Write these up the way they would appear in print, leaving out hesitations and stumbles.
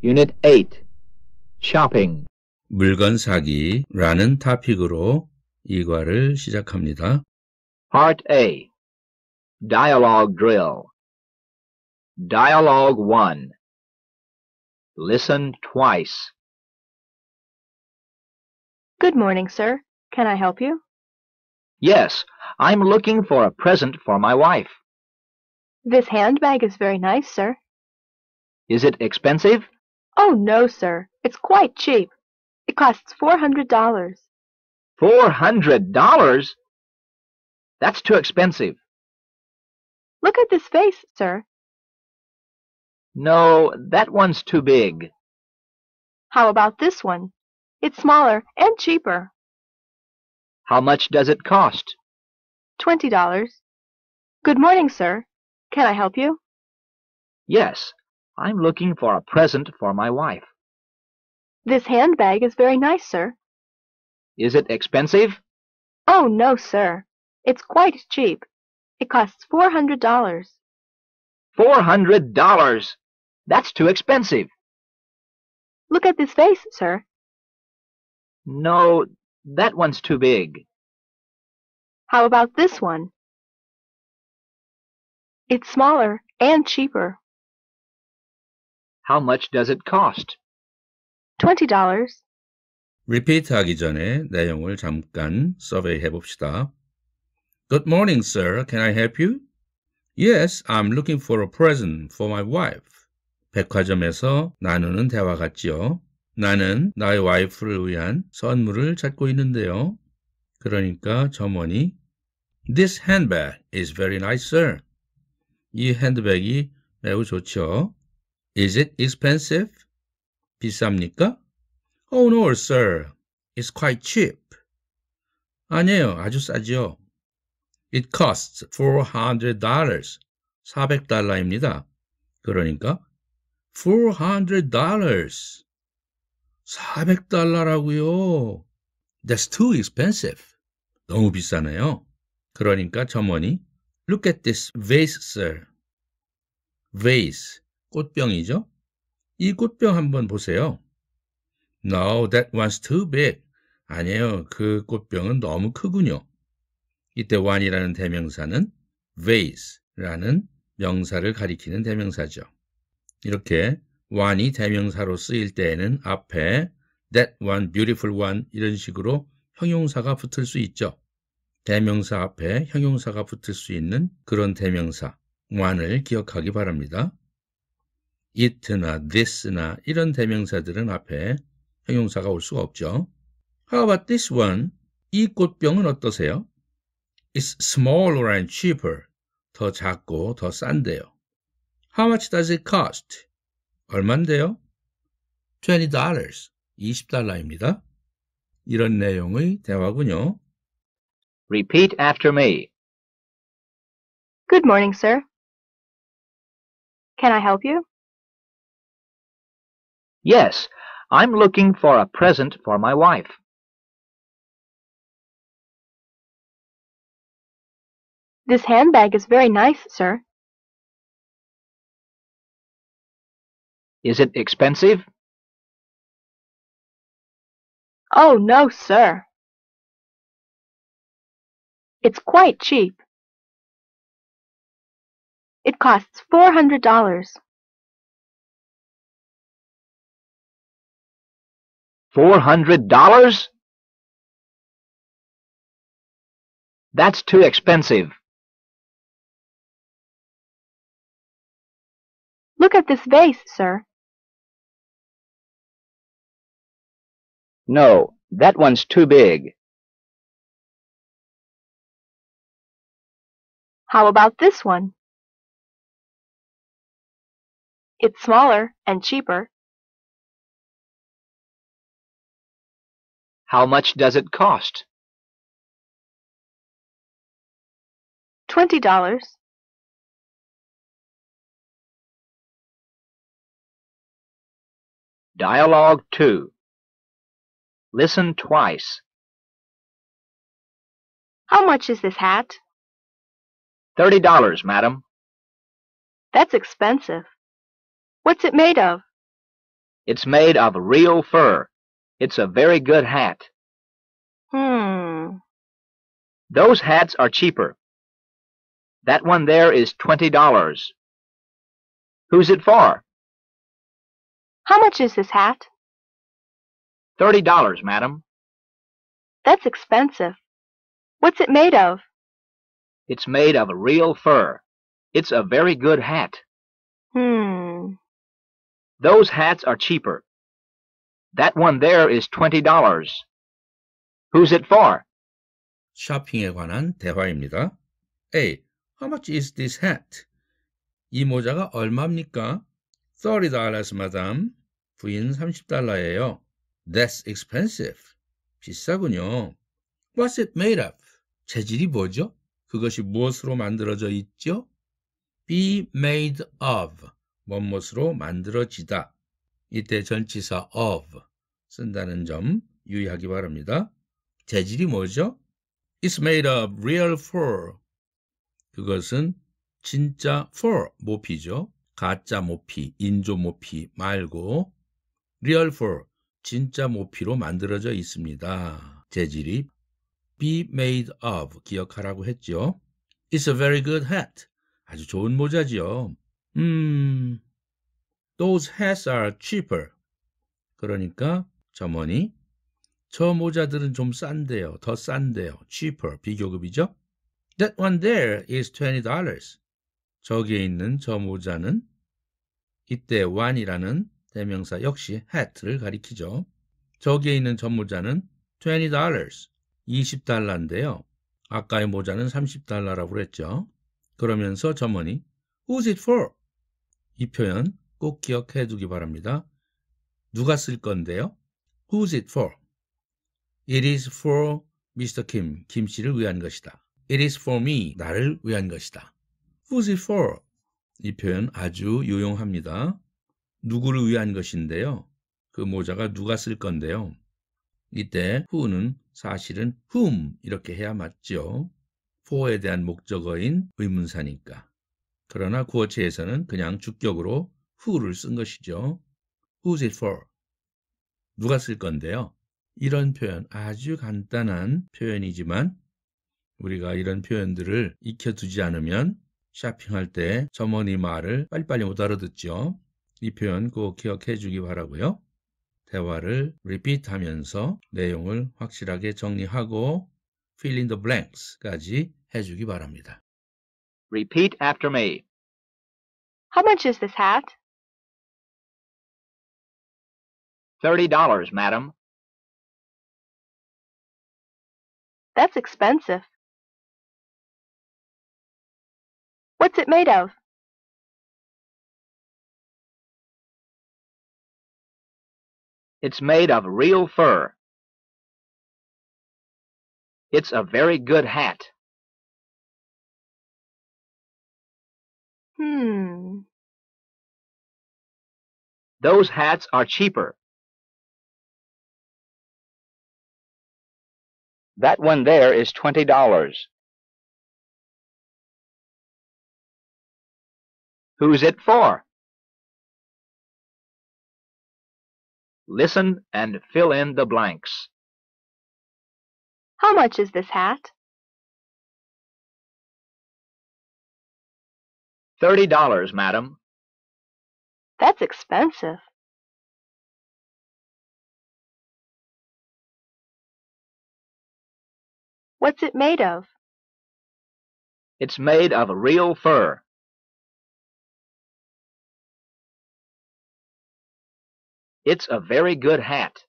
Unit 8. Shopping. 물건 사기라는 토픽으로 이 과를 시작합니다. Part A. Dialogue Drill. Dialogue 1. Listen twice. Good morning, sir. Can I help you? Yes, I'm looking for a present for my wife. This handbag is very nice, sir. Is it expensive? Oh, no, sir. It's quite cheap. It costs $400. $400? That's too expensive. Look at this vase, sir. No, that one's too big. How about this one? It's smaller and cheaper. How much does it cost? $20. Good morning, sir. Can I help you? Yes, I'm looking for a present for my wife. This handbag is very nice, sir. Is it expensive? Oh, no, sir. It's quite cheap. It costs $400. $400? That's too expensive. Look at this vase, sir. No, that one's too big. How about this one? It's smaller and cheaper. How much does it cost? $20. 리피트 하기 전에 내용을 잠깐 서베이 해봅시다. Good morning, sir. Can I help you? Yes, I'm looking for a present for my wife. 백화점에서 나누는 대화 같지요? 나는 나의 와이프를 위한 선물을 찾고 있는데요. 그러니까 점원이 This handbag is very nice, sir. 이 핸드백이 매우 좋죠. Is it expensive? 비쌉니까? Oh no, sir. It's quite cheap. 아니에요. 아주 싸지요. It costs $400. $400입니다. 그러니까 $400. $400라고요. That's too expensive. 너무 비싸네요. 그러니까 점원이 Look at this vase, sir. Vase, 꽃병이죠? 이 꽃병 한번 보세요. No, that one's too big. 아니에요. 그 꽃병은 너무 크군요. 이때 one이라는 대명사는 vase라는 명사를 가리키는 대명사죠. 이렇게 one이 대명사로 쓰일 때에는 앞에 that one, beautiful one 이런 식으로 형용사가 붙을 수 있죠. 대명사 앞에 형용사가 붙을 수 있는 그런 대명사 one을 기억하기 바랍니다. it나 this나 이런 대명사들은 앞에 형용사가 올 수가 없죠. How about this one? 이 꽃병은 어떠세요? It's smaller and cheaper. 더 작고 더 싼데요. How much does it cost? 얼만데요? $20. $20입니다. 이런 내용의 대화군요. Repeat after me. Good morning, sir. Can I help you? Yes, I'm looking for a present for my wife. This handbag is very nice, sir. Is it expensive? Oh, no, sir. It's quite cheap. It costs $400. $400? That's too expensive. Look at this vase, sir. No, that one's too big. How about this one? It's smaller and cheaper. How much does it cost? $20. Dialogue 2. Listen twice. How much is this hat? $30, madam. That's expensive. What's it made of? It's made of real fur. It's a very good hat. Those hats are cheaper. That one there is $20. Who's it for? How much is this hat? $30, madam. That's expensive. What's it made of? It's made of real fur. It's a very good hat. Those hats are cheaper. That one there is $20. Who's it for? 쇼핑에 관한 대화입니다. A. How much is this hat? 이 모자가 얼마입니까? $30, madam. 부인 $30예요. That's expensive. 비싸군요. What's it made of? 재질이 뭐죠? 그것이 무엇으로 만들어져 있죠? Be made of. 무엇으로 만들어지다. 이때 전치사 of 쓴다는 점 유의하기 바랍니다. 재질이 뭐죠? It's made of real fur. 그것은 진짜 fur, 모피죠. 가짜 모피, 인조 모피 말고 real fur, 진짜 모피로 만들어져 있습니다. 재질이 be made of 기억하라고 했죠. It's a very good hat. 아주 좋은 모자지요. Those hats are cheaper. 그러니까 점원이 저 모자들은 좀 싼데요. 더 싼데요. cheaper, 비교급이죠. That one there is $20. 저기에 있는 저 모자는 이때 one이라는 대명사 역시 hat를 가리키죠. 저기에 있는 저 모자는 $20, $20인데요. 아까의 모자는 $30라고 그랬죠. 그러면서 점원이 Who's it for? 이 표현 꼭 기억해 두기 바랍니다. 누가 쓸 건데요? Who's it for? It is for Mr. Kim, 김 씨를 위한 것이다. It is for me, 나를 위한 것이다. Who's it for? 이 표현 아주 유용합니다. 누구를 위한 것인데요. 그 모자가 누가 쓸 건데요. 이때 who는 사실은 whom 이렇게 해야 맞죠. for에 대한 목적어인 의문사니까. 그러나 구어체에서는 그냥 주격으로 who를 쓴 것이죠. Who's it for? 누가 쓸 건데요. 이런 표현 아주 간단한 표현이지만 우리가 이런 표현들을 익혀두지 않으면 쇼핑할 때 점원이 말을 빨리빨리 못 알아듣죠. 이 표현 꼭 기억해 주기 바라고요. 대화를 repeat 하면서 내용을 확실하게 정리하고 fill in the blanks까지 해주기 바랍니다. Repeat after me. How much is this hat? $30, madam. That's expensive. What's it made of? It's made of real fur. It's a very good hat. Those hats are cheaper. That one there is $20. Who's it for? Listen and fill in the blanks. How much is this hat? $30, madam. That's expensive. What's it made of? It's made of real fur. It's a very good hat.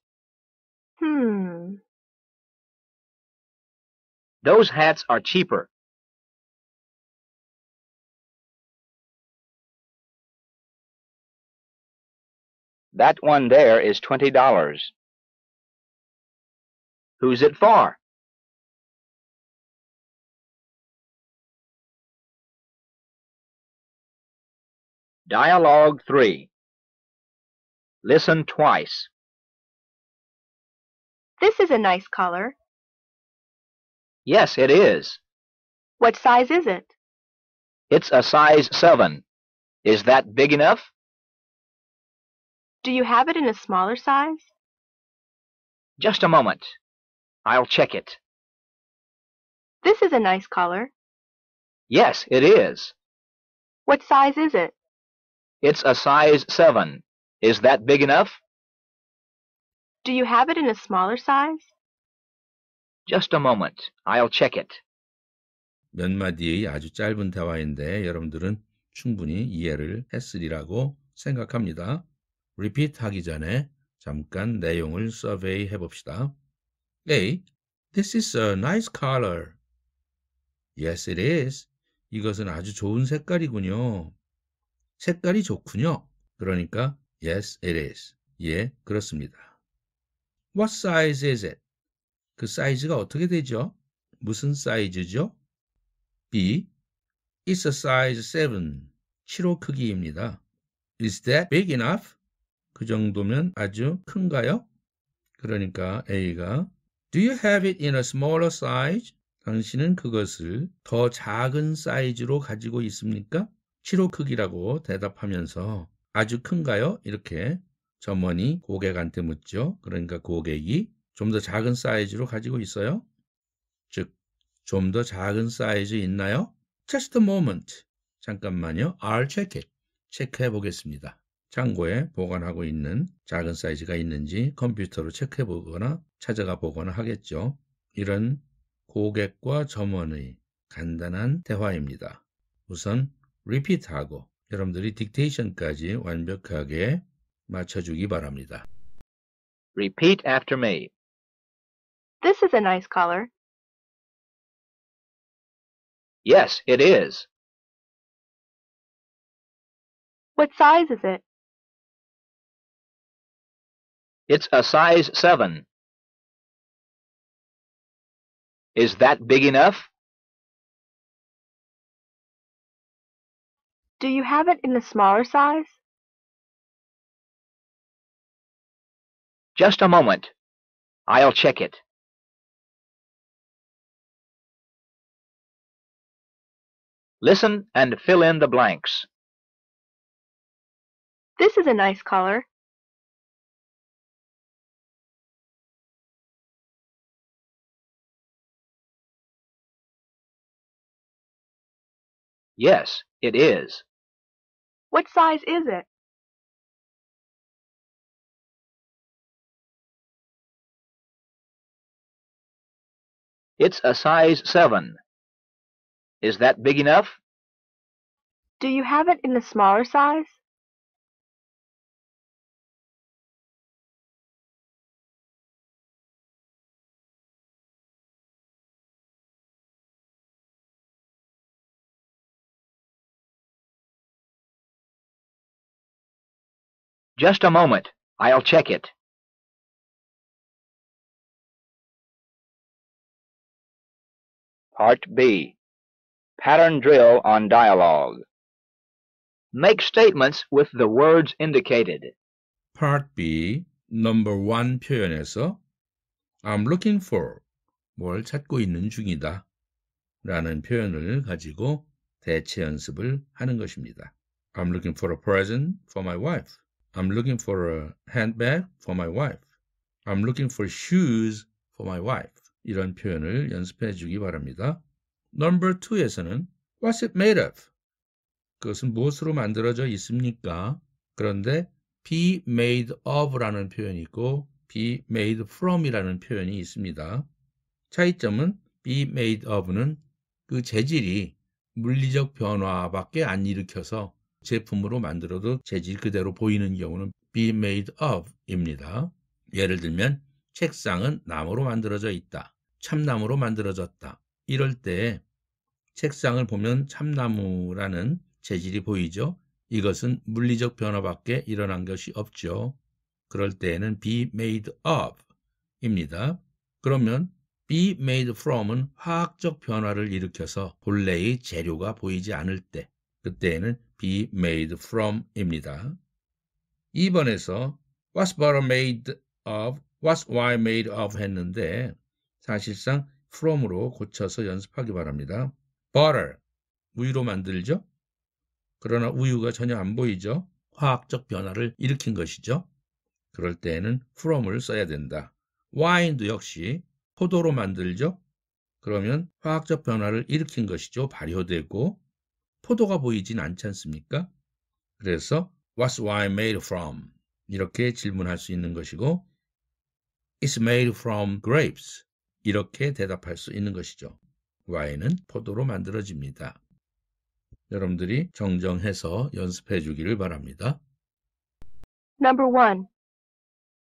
Those hats are cheaper. That one there is $20. Who's it for? Dialogue 3. Listen twice. This is a nice color. Yes, it is. What size is it? It's a size 7. Is that big enough? Do you have it in a smaller size? Just a moment. I'll check it. This is a nice color. Yes, it is. What size is it? It's a size 7. Is that big enough? Do you have it in a smaller size? Just a moment. I'll check it. 몇 마디의 아주 짧은 대화인데 여러분들은 충분히 이해를 했으리라고 생각합니다. repeat 하기 전에 잠깐 내용을 survey 해봅시다. A. This is a nice color. Yes, it is. 이것은 아주 좋은 색깔이군요. 색깔이 좋군요. 그러니까 yes, it is. 예, 그렇습니다. What size is it? 그 사이즈가 어떻게 되죠? 무슨 사이즈죠? B. It's a size 7. 7호 크기입니다. Is that big enough? 그 정도면 아주 큰가요? 그러니까 A가 Do you have it in a smaller size? 당신은 그것을 더 작은 사이즈로 가지고 있습니까? 7호 크기라고 대답하면서 아주 큰가요? 이렇게 점원이 고객한테 묻죠. 그러니까 고객이 좀 더 작은 사이즈로 가지고 있어요? 즉, 좀 더 작은 사이즈 있나요? Just a moment. 잠깐만요. I'll check it. 체크해 보겠습니다. 창고에 보관하고 있는 작은 사이즈가 있는지 컴퓨터로 체크해 보거나 찾아가 보거나 하겠죠. 이런 고객과 점원의 간단한 대화입니다. 우선 repeat하고 여러분들이 딕테이션까지 완벽하게 맞춰주기 바랍니다. Repeat after me. This is a nice color. Yes, it is. What size is it? It's a size 7. Is that big enough? Do you have it in a smaller size? Just a moment. I'll check it. Listen and fill in the blanks. This is a nice color. Yes, it is. What size is it? It's a size 7. Is that big enough? Do you have it in a smaller size? Just a moment. I'll check it. Part B. Pattern drill on dialogue. Make statements with the words indicated. Part B, number 1 표현에서 I'm looking for, 뭘 찾고 있는 중이다 라는 표현을 가지고 대체 연습을 하는 것입니다. I'm looking for a present for my wife. I'm looking for a handbag for my wife. I'm looking for shoes for my wife. 이런 표현을 연습해 주기 바랍니다. Number 2에서는 What's it made of? 그것은 무엇으로 만들어져 있습니까? 그런데 be made of라는 표현이 있고 be made from이라는 표현이 있습니다. 차이점은 be made of는 그 재질이 물리적 변화밖에 안 일으켜서 제품으로 만들어도 재질 그대로 보이는 경우는 be made of입니다. 예를 들면 책상은 나무로 만들어져 있다. 참나무로 만들어졌다. 이럴 때 책상을 보면 참나무라는 재질이 보이죠? 이것은 물리적 변화밖에 일어난 것이 없죠. 그럴 때에는 be made of입니다. 그러면 be made from은 화학적 변화를 일으켜서 본래의 재료가 보이지 않을 때 그때에는 be made from입니다. 2번에서 what's butter made of, what's wine made of 했는데 사실상 from으로 고쳐서 연습하기 바랍니다. butter, 우유로 만들죠? 그러나 우유가 전혀 안 보이죠? 화학적 변화를 일으킨 것이죠? 그럴 때에는 from을 써야 된다. wine도 역시 포도로 만들죠? 그러면 화학적 변화를 일으킨 것이죠. 발효되고 포도가 보이진 않지 않습니까? 그래서 What's wine made from? 이렇게 질문할 수 있는 것이고 It's made from grapes. 이렇게 대답할 수 있는 것이죠. 와인은 포도로 만들어집니다. 여러분들이 정정해서 연습해 주기를 바랍니다. Number 1.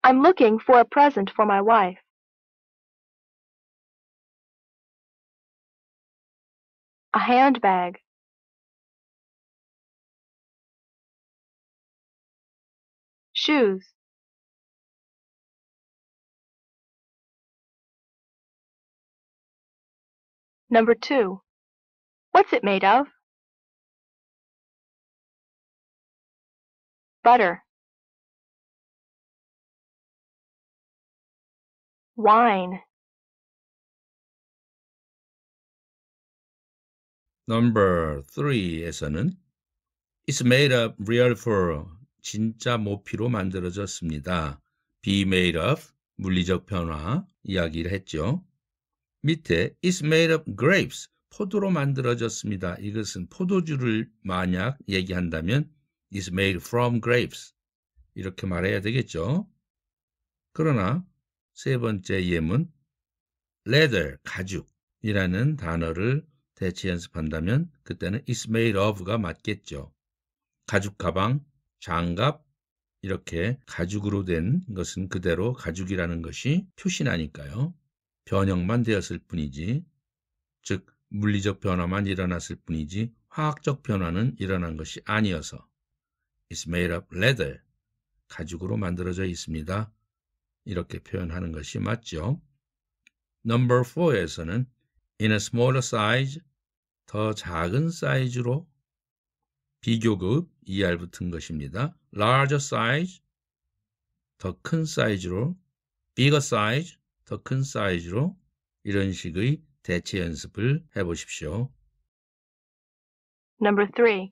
I'm looking for a present for my wife. A handbag. Shoes. Number 2. What's it made of? Butter. Wine. Number 3에서는 It's made of real fur. 진짜 모피로 만들어졌습니다. Be made of 물리적 변화 이야기를 했죠. 밑에 It's made of grapes. 포도로 만들어졌습니다. 이것은 포도주를 만약 얘기한다면 It's made from grapes. 이렇게 말해야 되겠죠. 그러나 세 번째 예문 leather, 가죽이라는 단어를 대체 연습한다면 그때는 It's made of가 맞겠죠. 가죽 가방, 장갑 이렇게 가죽으로 된 것은 그대로 가죽이라는 것이 표시나니까요. 변형만 되었을 뿐이지, 즉 물리적 변화만 일어났을 뿐이지 화학적 변화는 일어난 것이 아니어서 It's made of leather, 가죽으로 만들어져 있습니다. 이렇게 표현하는 것이 맞죠. Number 4에서는 in a smaller size, 더 작은 사이즈로 비교급 ER 붙은 것입니다. larger size, 더 큰 사이즈로, bigger size, 더 큰 사이즈로 이런 식의 대체 연습을 해보십시오. Number 3.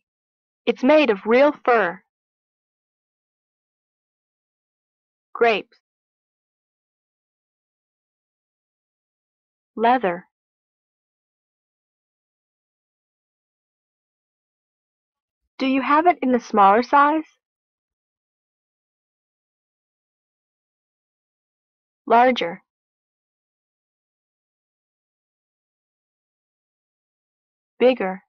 It's made of real fur. Grapes. Leather. Do you have it in a smaller size? Larger. Bigger.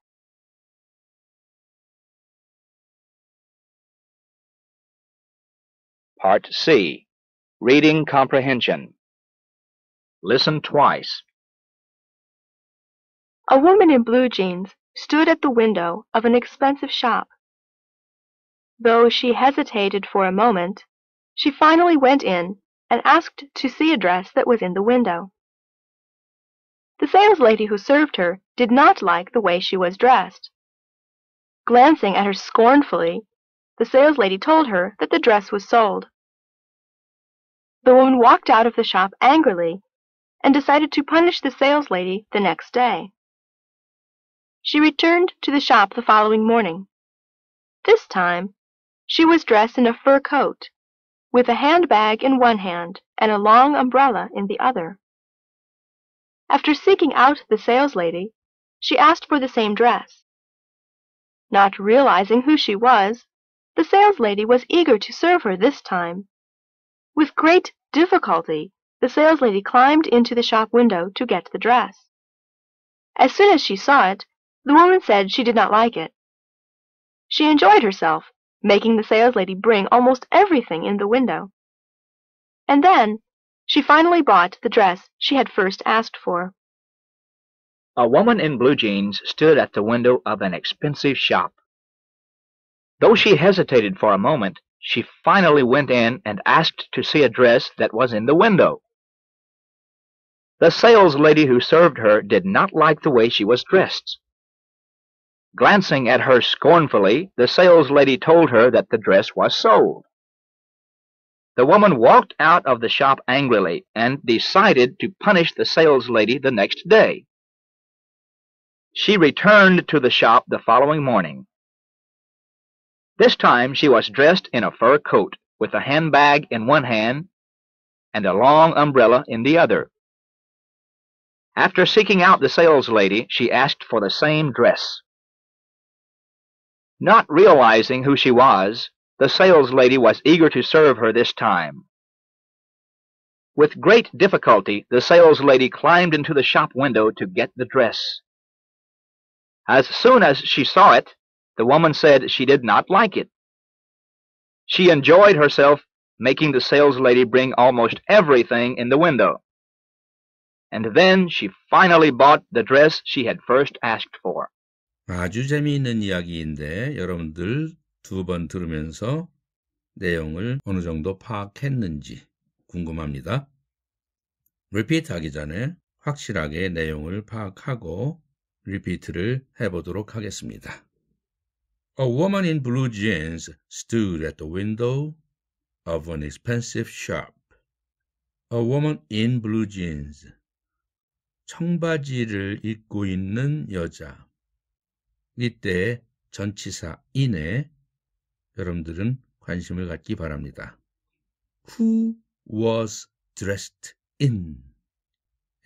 Part C. Reading Comprehension. Listen twice. A woman in blue jeans stood at the window of an expensive shop. Though she hesitated for a moment, she finally went in and asked to see a dress that was in the window. The saleslady who served her did not like the way she was dressed. Glancing at her scornfully, the saleslady told her that the dress was sold. The woman walked out of the shop angrily and decided to punish the saleslady the next day. She returned to the shop the following morning. This time, she was dressed in a fur coat, with a handbag in one hand and a long umbrella in the other. After seeking out the saleslady, she asked for the same dress. Not realizing who she was, the saleslady was eager to serve her this time. With great difficulty, the saleslady climbed into the shop window to get the dress. As soon as she saw it, the woman said she did not like it. She enjoyed herself, making the saleslady bring almost everything in the window. And then, she finally bought the dress she had first asked for. A woman in blue jeans stood at the window of an expensive shop. Though she hesitated for a moment, she finally went in and asked to see a dress that was in the window. The saleslady who served her did not like the way she was dressed. Glancing at her scornfully, the saleslady told her that the dress was sold. The woman walked out of the shop angrily and decided to punish the saleslady the next day. She returned to the shop the following morning. This time she was dressed in a fur coat with a handbag in one hand and a long umbrella in the other. After seeking out the saleslady, she asked for the same dress. Not realizing who she was, the saleslady was eager to serve her this time. With great difficulty, the saleslady climbed into the shop window to get the dress. As soon as she saw it, the woman said she did not like it. She enjoyed herself making the saleslady bring almost everything in the window. And then she finally bought the dress she had first asked for. 아주 재미있는 이야기인데 여러분들 두 번 들으면서 내용을 어느 정도 파악했는지 궁금합니다. 리피트 하기 전에 확실하게 내용을 파악하고 리피트를 해보도록 하겠습니다. A woman in blue jeans stood at the window of an expensive shop. A woman in blue jeans. 청바지를 입고 있는 여자. 이때 전치사 in에 여러분들은 관심을 갖기 바랍니다. Who was dressed in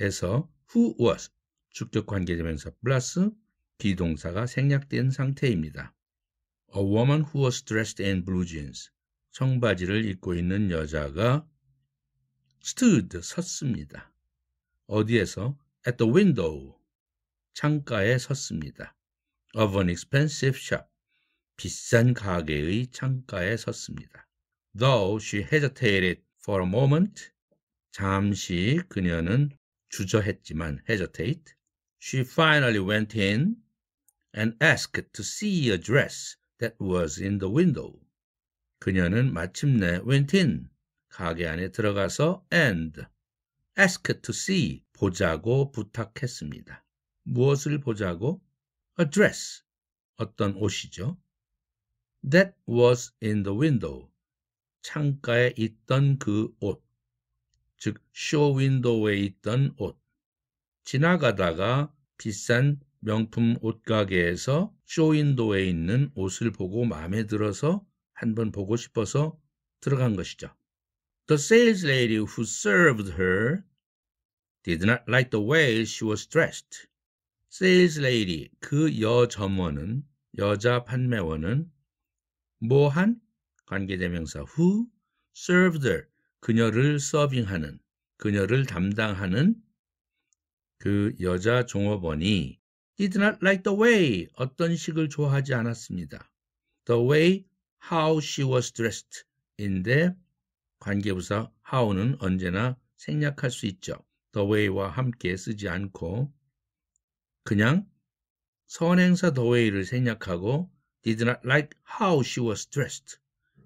에서 who was 주격 관계대명사 플러스 비동사가 생략된 상태입니다. A woman who was dressed in blue jeans. 청바지를 입고 있는 여자가 stood 섰습니다. 어디에서? At the window. 창가에 섰습니다. Of an expensive shop. 비싼 가게의 창가에 섰습니다. Though she hesitated for a moment. 잠시 그녀는 주저했지만 hesitate. She finally went in and asked to see a dress that was in the window. 그녀는 마침내 went in, 가게 안에 들어가서 and asked to see, 보자고 부탁했습니다. 무엇을 보자고? A dress, 어떤 옷이죠. That was in the window, 창가에 있던 그 옷, 즉 쇼 윈도우에 있던 옷. 지나가다가 비싼 명품 옷가게에서 쇼 윈도우에 있는 옷을 보고 마음에 들어서 한번 보고 싶어서 들어간 것이죠. The saleslady who served her did not like the way she was dressed. saleslady, 그 여점원은, 여자 판매원은 뭐한? 관계대명사 who served her, 그녀를 서빙하는, 그녀를 담당하는 그 여자 종업원이 did not like the way, 어떤 식을 좋아하지 않았습니다. The way how she was dressed 인데 관계부사 how는 언제나 생략할 수 있죠. The way와 함께 쓰지 않고 그냥 선행사 the way를 생략하고 did not like how she was dressed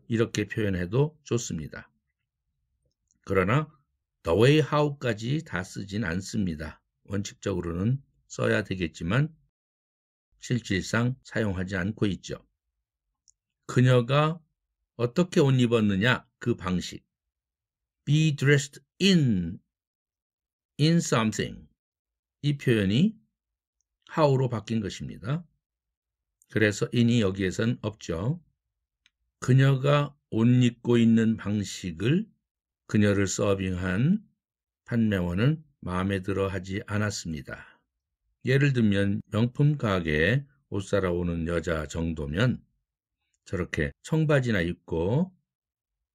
이렇게 표현해도 좋습니다. 그러나 the way how까지 다 쓰진 않습니다. 원칙적으로는 써야 되겠지만 실질상 사용하지 않고 있죠. 그녀가 어떻게 옷 입었느냐 그 방식. be dressed in something. 이 표현이 how로 바뀐 것입니다. 그래서 in이 여기에선 없죠. 그녀가 옷 입고 있는 방식을 그녀를 서빙한 판매원은 마음에 들어 하지 않았습니다. 예를 들면 명품 가게에 옷 사러 오는 여자 정도면 저렇게 청바지나 입고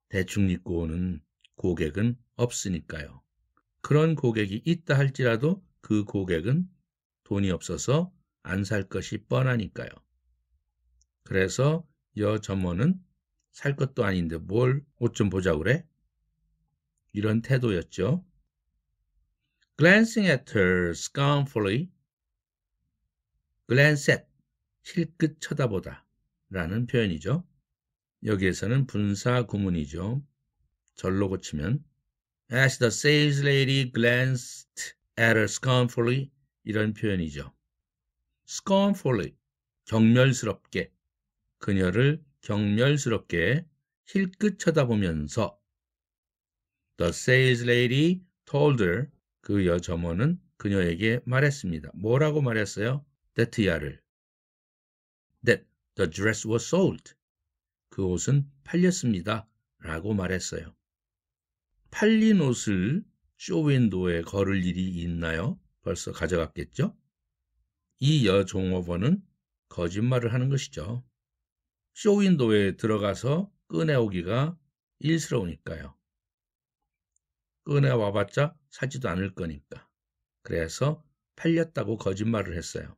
대충 입고 오는 고객은 없으니까요. 그런 고객이 있다 할지라도 그 고객은 돈이 없어서 안 살 것이 뻔하니까요. 그래서 여점원은 살 것도 아닌데 뭘 옷 좀 보자 그래? 이런 태도였죠. Glancing at her scornfully, glance at, 힐끗 쳐다보다 라는 표현이죠. 여기에서는 분사 구문이죠. 절로 고치면 As the saleslady glanced at her scornfully 이런 표현이죠. scornfully, 경멸스럽게, 그녀를 경멸스럽게 힐끗 쳐다보면서 The saleslady told her, 그 여점원은 그녀에게 말했습니다. 뭐라고 말했어요? that야를. That the dress was sold. 그 옷은 팔렸습니다. 라고 말했어요. 팔린 옷을 쇼윈도에 걸을 일이 있나요? 벌써 가져갔겠죠? 이 여종업원은 거짓말을 하는 것이죠. 쇼윈도에 들어가서 꺼내오기가 일스러우니까요. 꺼내와봤자 사지도 않을 거니까. 그래서 팔렸다고 거짓말을 했어요.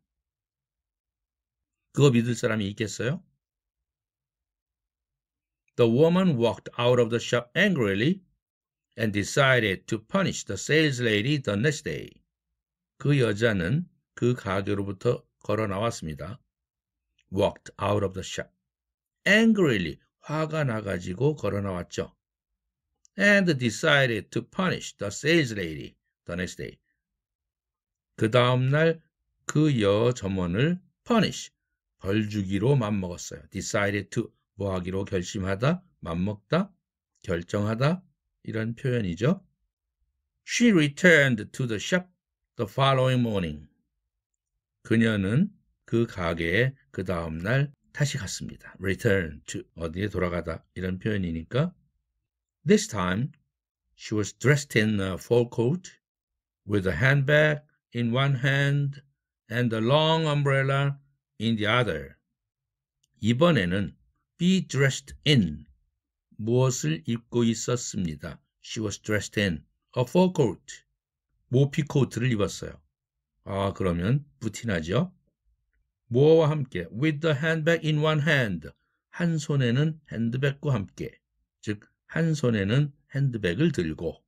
그거 믿을 사람이 있겠어요? The woman walked out of the shop angrily and decided to punish the saleslady the next day. 그 여자는 그 가게로부터 걸어 나왔습니다. Walked out of the shop. Angrily, 화가 나가지고 걸어 나왔죠. And decided to punish the saleslady the next day. 그 다음날 그 여점원을 punish, 벌 주기로 맘먹었어요. Decided to, 뭐 하기로 결심하다, 맘먹다, 결정하다, 이런 표현이죠. She returned to the shop the following morning. 그녀는 그 가게에 그 다음날 다시 갔습니다. Return to, 어디에 돌아가다, 이런 표현이니까. This time, she was dressed in a fur coat with a handbag in one hand and a long umbrella in the other. 이번에는 be dressed in, 무엇을 입고 있었습니다. She was dressed in a fur coat. 모피 코트를 입었어요. 아, 그러면 부티나죠? 뭐와 함께? With the handbag in one hand. 한 손에는 핸드백과 함께. 즉, 한 손에는 핸드백을 들고.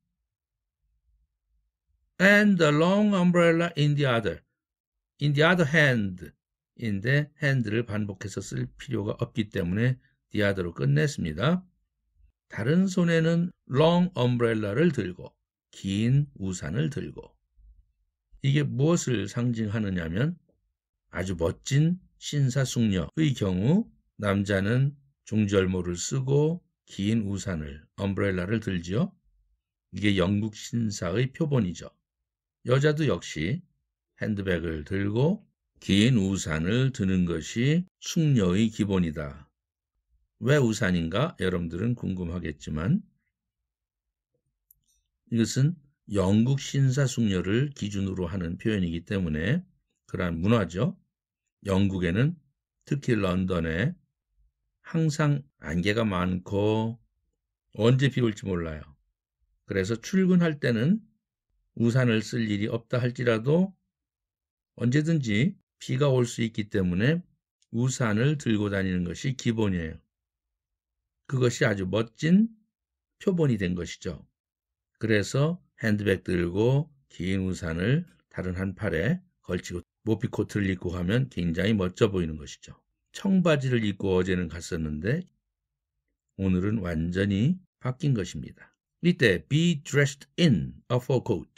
And the long umbrella in the other. In the other hand. 인데 hand를 반복해서 쓸 필요가 없기 때문에 the other로 끝냈습니다. 다른 손에는 long umbrella를 들고 긴 우산을 들고. 이게 무엇을 상징하느냐면 아주 멋진 신사숙녀의 경우 남자는 중절모를 쓰고 긴 우산을, umbrel라를 들지요. 이게 영국 신사의 표본이죠. 여자도 역시 핸드백을 들고 긴 우산을 드는 것이 숙녀의 기본이다. 왜 우산인가? 여러분들은 궁금하겠지만 이것은 영국 신사 숙녀를 기준으로 하는 표현이기 때문에 그러한 문화죠. 영국에는 특히 런던에 항상 안개가 많고 언제 비 올지 몰라요. 그래서 출근할 때는 우산을 쓸 일이 없다 할지라도 언제든지 비가 올 수 있기 때문에 우산을 들고 다니는 것이 기본이에요. 그것이 아주 멋진 표본이 된 것이죠. 그래서 핸드백 들고 긴 우산을 다른 한 팔에 걸치고 모피 코트를 입고 가면 굉장히 멋져 보이는 것이죠. 청바지를 입고 어제는 갔었는데 오늘은 완전히 바뀐 것입니다. 이때 be dressed in a fur coat.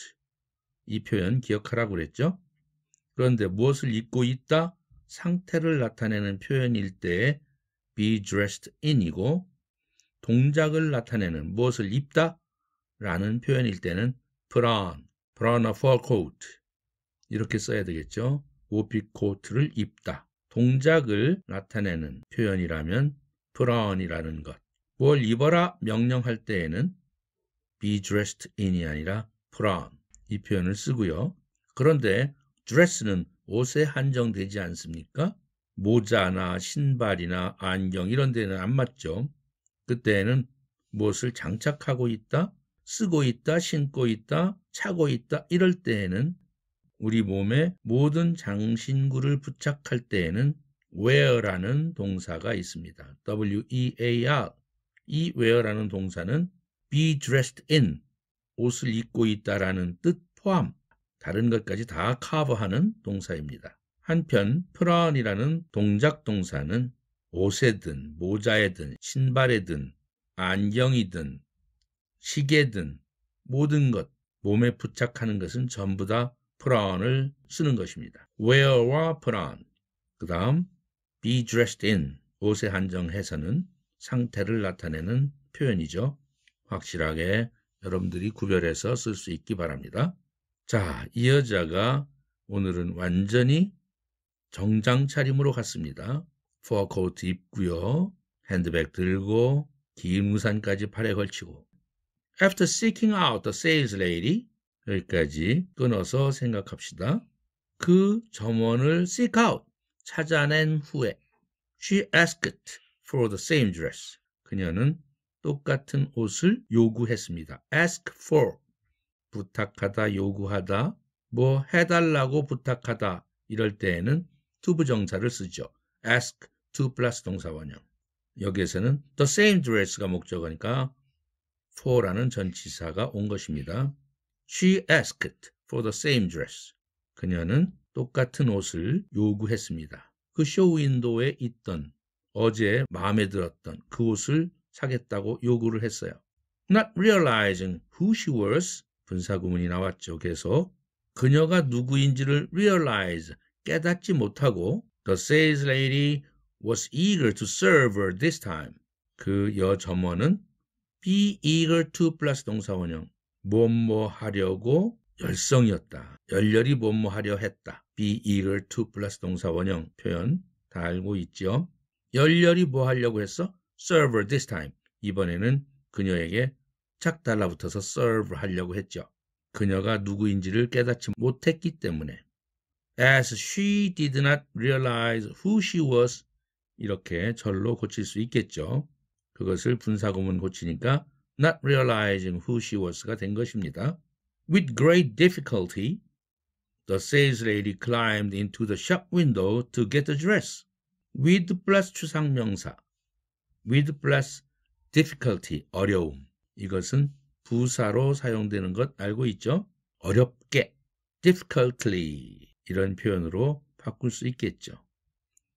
이 표현 기억하라고 그랬죠. 그런데 무엇을 입고 있다? 상태를 나타내는 표현일 때 be dressed in이고 동작을 나타내는 무엇을 입다? 라는 표현일 때는 put on a fur coat 이렇게 써야 되겠죠. 모피 코트를 입다. 동작을 나타내는 표현이라면 put on이라는 것. 뭘 입어라 명령할 때에는 be dressed in이 아니라 put on 이 표현을 쓰고요. 그런데 dress는 옷에 한정되지 않습니까? 모자나 신발이나 안경 이런 데는 안 맞죠. 그때는 무엇을 장착하고 있다, 쓰고 있다, 신고 있다, 차고 있다 이럴 때에는 우리 몸에 모든 장신구를 부착할 때에는 wear라는 동사가 있습니다. W-E-A-R. 이 wear라는 동사는 be dressed in, 옷을 입고 있다라는 뜻 포함, 다른 것까지 다 커버하는 동사입니다. 한편 put on이라는 동작 동사는 옷에든 모자에든 신발에든 안경이든 시계든 모든 것, 몸에 부착하는 것은 전부 다 put on을 쓰는 것입니다. wear와 put on. 그 다음 be dressed in, 옷에 한정해서는 상태를 나타내는 표현이죠. 확실하게 여러분들이 구별해서 쓸 수 있기 바랍니다. 자, 이 여자가 오늘은 완전히 정장 차림으로 갔습니다. fur coat 입고요. 핸드백 들고 긴 우산까지 팔에 걸치고. After seeking out the sales lady, 여기까지 끊어서 생각합시다. 그 점원을 seek out, 찾아낸 후에 she asked for the same dress. 그녀는 똑같은 옷을 요구했습니다. ask for, 부탁하다, 요구하다, 뭐 해달라고 부탁하다 이럴 때에는 to 부정사를 쓰죠. ask to 플러스 동사원형. 여기에서는 the same dress가 목적어니까 for라는 전치사가 온 것입니다. She asked for the same dress. 그녀는 똑같은 옷을 요구했습니다. 그 쇼윈도에 있던 어제 마음에 들었던 그 옷을 사겠다고 요구를 했어요. Not realizing who she was. 분사구문이 나왔죠. 계속 그녀가 누구인지를 realize, 깨닫지 못하고 the sales lady was eager to serve her this time. 그 여점원은 be eager to 플러스 동사원형, 뭐뭐 하려고 열성이었다. 열렬히 뭐뭐 하려 했다. be eager to 플러스 동사원형 표현 다 알고 있죠. 열렬히 뭐 하려고 했어? serve her this time. 이번에는 그녀에게 착 달라붙어서 serve 하려고 했죠. 그녀가 누구인지를 깨닫지 못했기 때문에. As she did not realize who she was. 이렇게 절로 고칠 수 있겠죠. 그것을 분사구문 고치니까 not realizing who she was가 된 것입니다. With great difficulty, the sales lady climbed into the shop window to get the dress. With 플러스 추상명사, with 플러스 difficulty, 어려움. 이것은 부사로 사용되는 것 알고 있죠? 어렵게, difficultly 이런 표현으로 바꿀 수 있겠죠.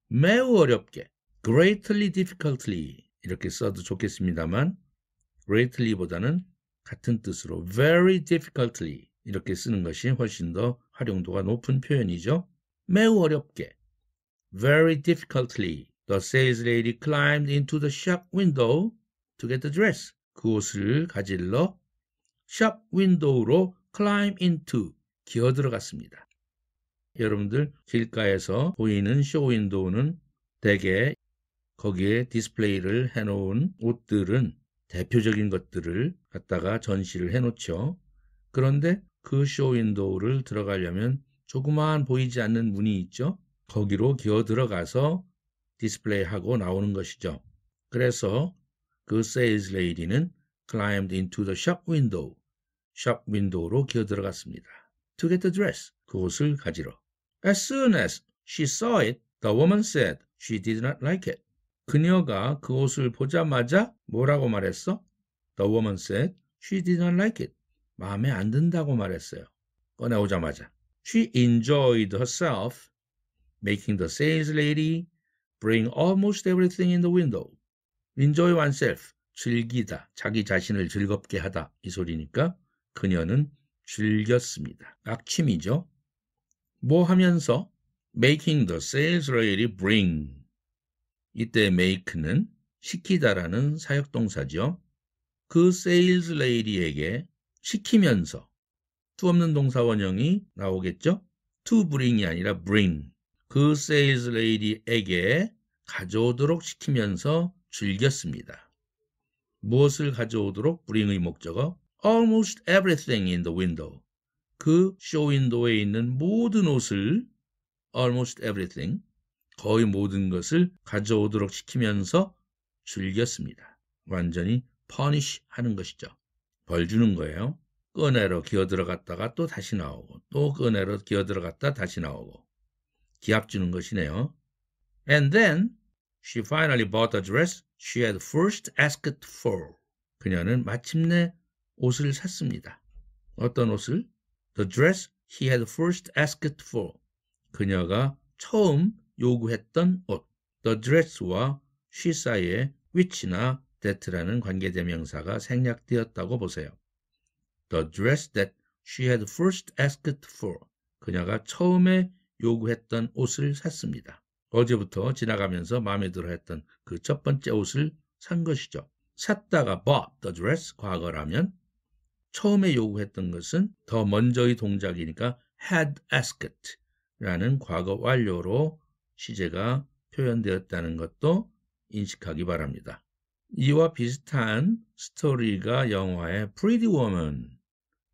매우 어렵게, greatly difficultly 이렇게 써도 좋겠습니다만 greatly보다는 같은 뜻으로 very difficultly 이렇게 쓰는 것이 훨씬 더 활용도가 높은 표현이죠. 매우 어렵게, very difficultly the sales lady climbed into the shop window to get the dress. 그 옷을 가질러 shop window로 climb into, 기어 들어갔습니다. 여러분들 길가에서 보이는 쇼 윈도우는 대개 거기에 디스플레이를 해놓은 옷들은 대표적인 것들을 갖다가 전시를 해놓죠. 그런데 그 쇼 윈도우를 들어가려면 조그마한 보이지 않는 문이 있죠. 거기로 기어 들어가서 디스플레이하고 나오는 것이죠. 그래서 그 세일즈 레이디는 climbed into the shop window, shop window로 기어 들어갔습니다. To get the dress, 그 옷을 가지러. As soon as she saw it, the woman said she did not like it. 그녀가 그 옷을 보자마자 뭐라고 말했어? The woman said she did not like it. 마음에 안 든다고 말했어요. 꺼내오자마자. She enjoyed herself making the sales lady bring almost everything in the window. Enjoy oneself, 즐기다, 자기 자신을 즐겁게 하다 이 소리니까 그녀는 즐겼습니다. 악취미죠. 뭐 하면서? Making the sales lady bring. 이때 make는 시키다라는 사역동사죠. 그 sales lady에게 시키면서 to 없는 동사 원형이 나오겠죠. to bring이 아니라 bring. 그 sales lady에게 가져오도록 시키면서 즐겼습니다. 무엇을 가져오도록? bring의 목적어 almost everything in the window. 그 쇼윈도에 있는 모든 옷을 almost everything, 거의 모든 것을 가져오도록 시키면서 즐겼습니다. 완전히 punish 하는 것이죠. 벌 주는 거예요. 꺼내러 기어 들어갔다가 또 다시 나오고 또 꺼내러 기어 들어갔다 다시 나오고 기합 주는 것이네요. And then she finally bought the dress she had first asked for. 그녀는 마침내 옷을 샀습니다. 어떤 옷을? The dress he had first asked for. 그녀가 처음 요구했던 옷. The dress와 she 사이에 which나 that라는 관계대명사가 생략되었다고 보세요. The dress that she had first asked for. 그녀가 처음에 요구했던 옷을 샀습니다. 어제부터 지나가면서 마음에 들어 했던 그 첫 번째 옷을 산 것이죠. 샀다가 bought the dress, 과거라면 처음에 요구했던 것은 더 먼저의 동작이니까 had asked 라는 과거 완료로 시제가 표현되었다는 것도 인식하기 바랍니다. 이와 비슷한 스토리가 영화의 Pretty Woman,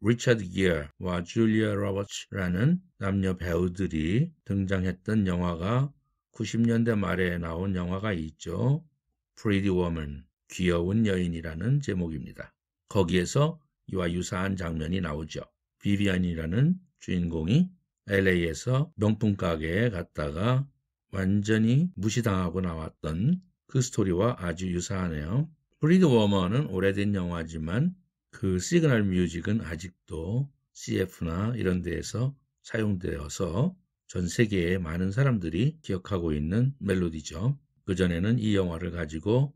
리처드 기어와 줄리아 로버츠라는 남녀 배우들이 등장했던 영화가 90년대 말에 나온 영화가 있죠. Pretty Woman, 귀여운 여인이라는 제목입니다. 거기에서 이와 유사한 장면이 나오죠. 비비안이라는 주인공이 LA에서 명품 가게에 갔다가 완전히 무시당하고 나왔던 그 스토리와 아주 유사하네요. 프리드 워머는 오래된 영화지만 그 시그널 뮤직은 아직도 CF나 이런 데에서 사용되어서 전 세계의 많은 사람들이 기억하고 있는 멜로디죠. 그전에는 이 영화를 가지고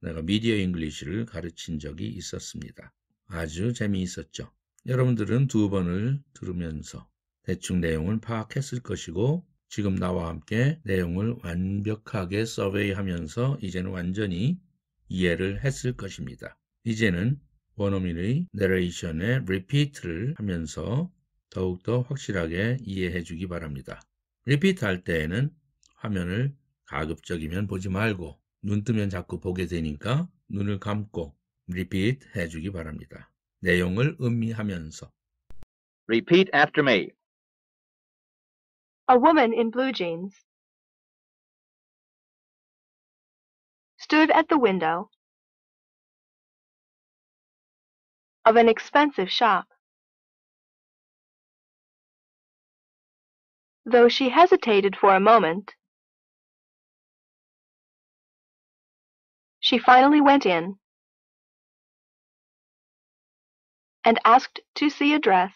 내가 미디어 잉글리시를 가르친 적이 있었습니다. 아주 재미있었죠. 여러분들은 두 번을 들으면서 대충 내용을 파악했을 것이고 지금 나와 함께 내용을 완벽하게 서베이하면서 이제는 완전히 이해를 했을 것입니다. 이제는 원어민의 내레이션의 리피트를 하면서 더욱더 확실하게 이해해 주기 바랍니다. 리피트 할 때에는 화면을 가급적이면 보지 말고 눈 뜨면 자꾸 보게 되니까 눈을 감고 리피트 해주기 바랍니다. 내용을 음미하면서. Repeat after me. A woman in blue jeans stood at the window of an expensive shop. Though she hesitated for a moment, she finally went in and asked to see a dress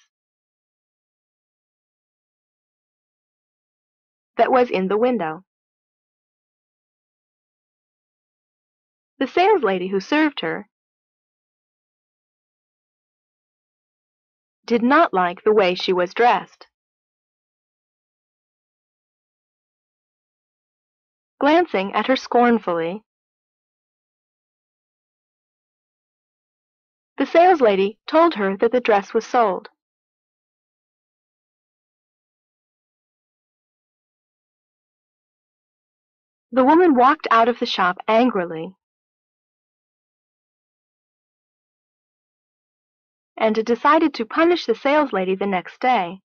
that was in the window. The saleslady who served her did not like the way she was dressed. Glancing at her scornfully, the saleslady told her that the dress was sold. The woman walked out of the shop angrily and decided to punish the saleslady the next day.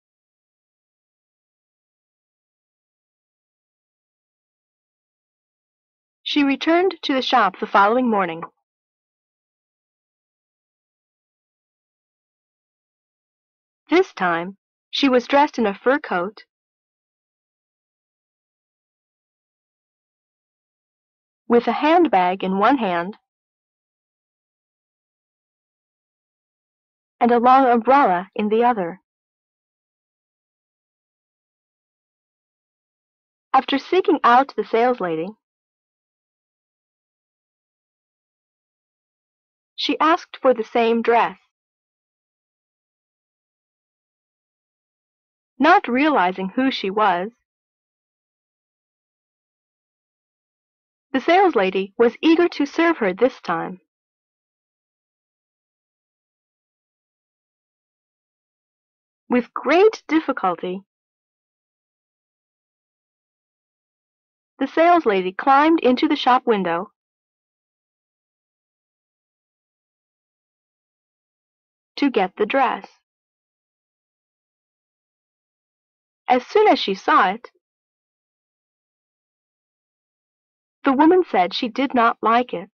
She returned to the shop the following morning. This time, she was dressed in a fur coat, with a handbag in one hand and a long umbrella in the other. After seeking out the saleslady, she asked for the same dress. Not realizing who she was, the saleslady was eager to serve her this time. With great difficulty, the saleslady climbed into the shop window to get the dress. As soon as she saw it, the woman said she did not like it.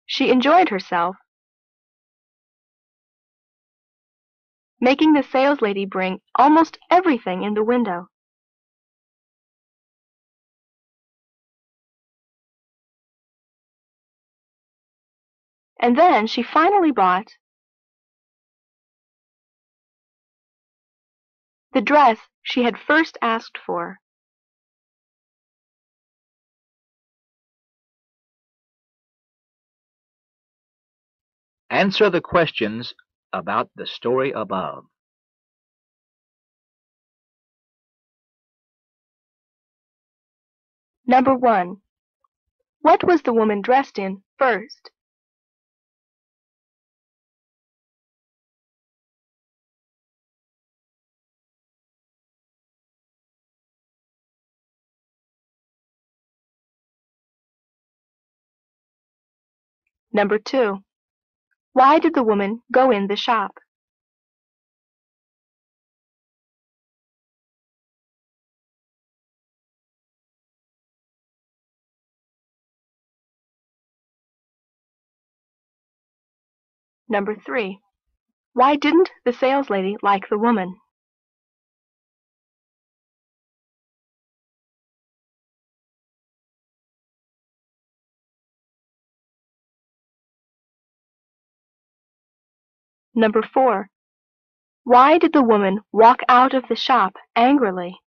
She enjoyed herself, making the saleslady bring almost everything in the window. And then she finally bought the dress she had first asked for. Answer the questions about the story above. Number 1. What was the woman dressed in first? Number 2. Why did the woman go in the shop? Number 3. Why didn't the saleslady like the woman? Number 4. Why did the woman walk out of the shop angrily?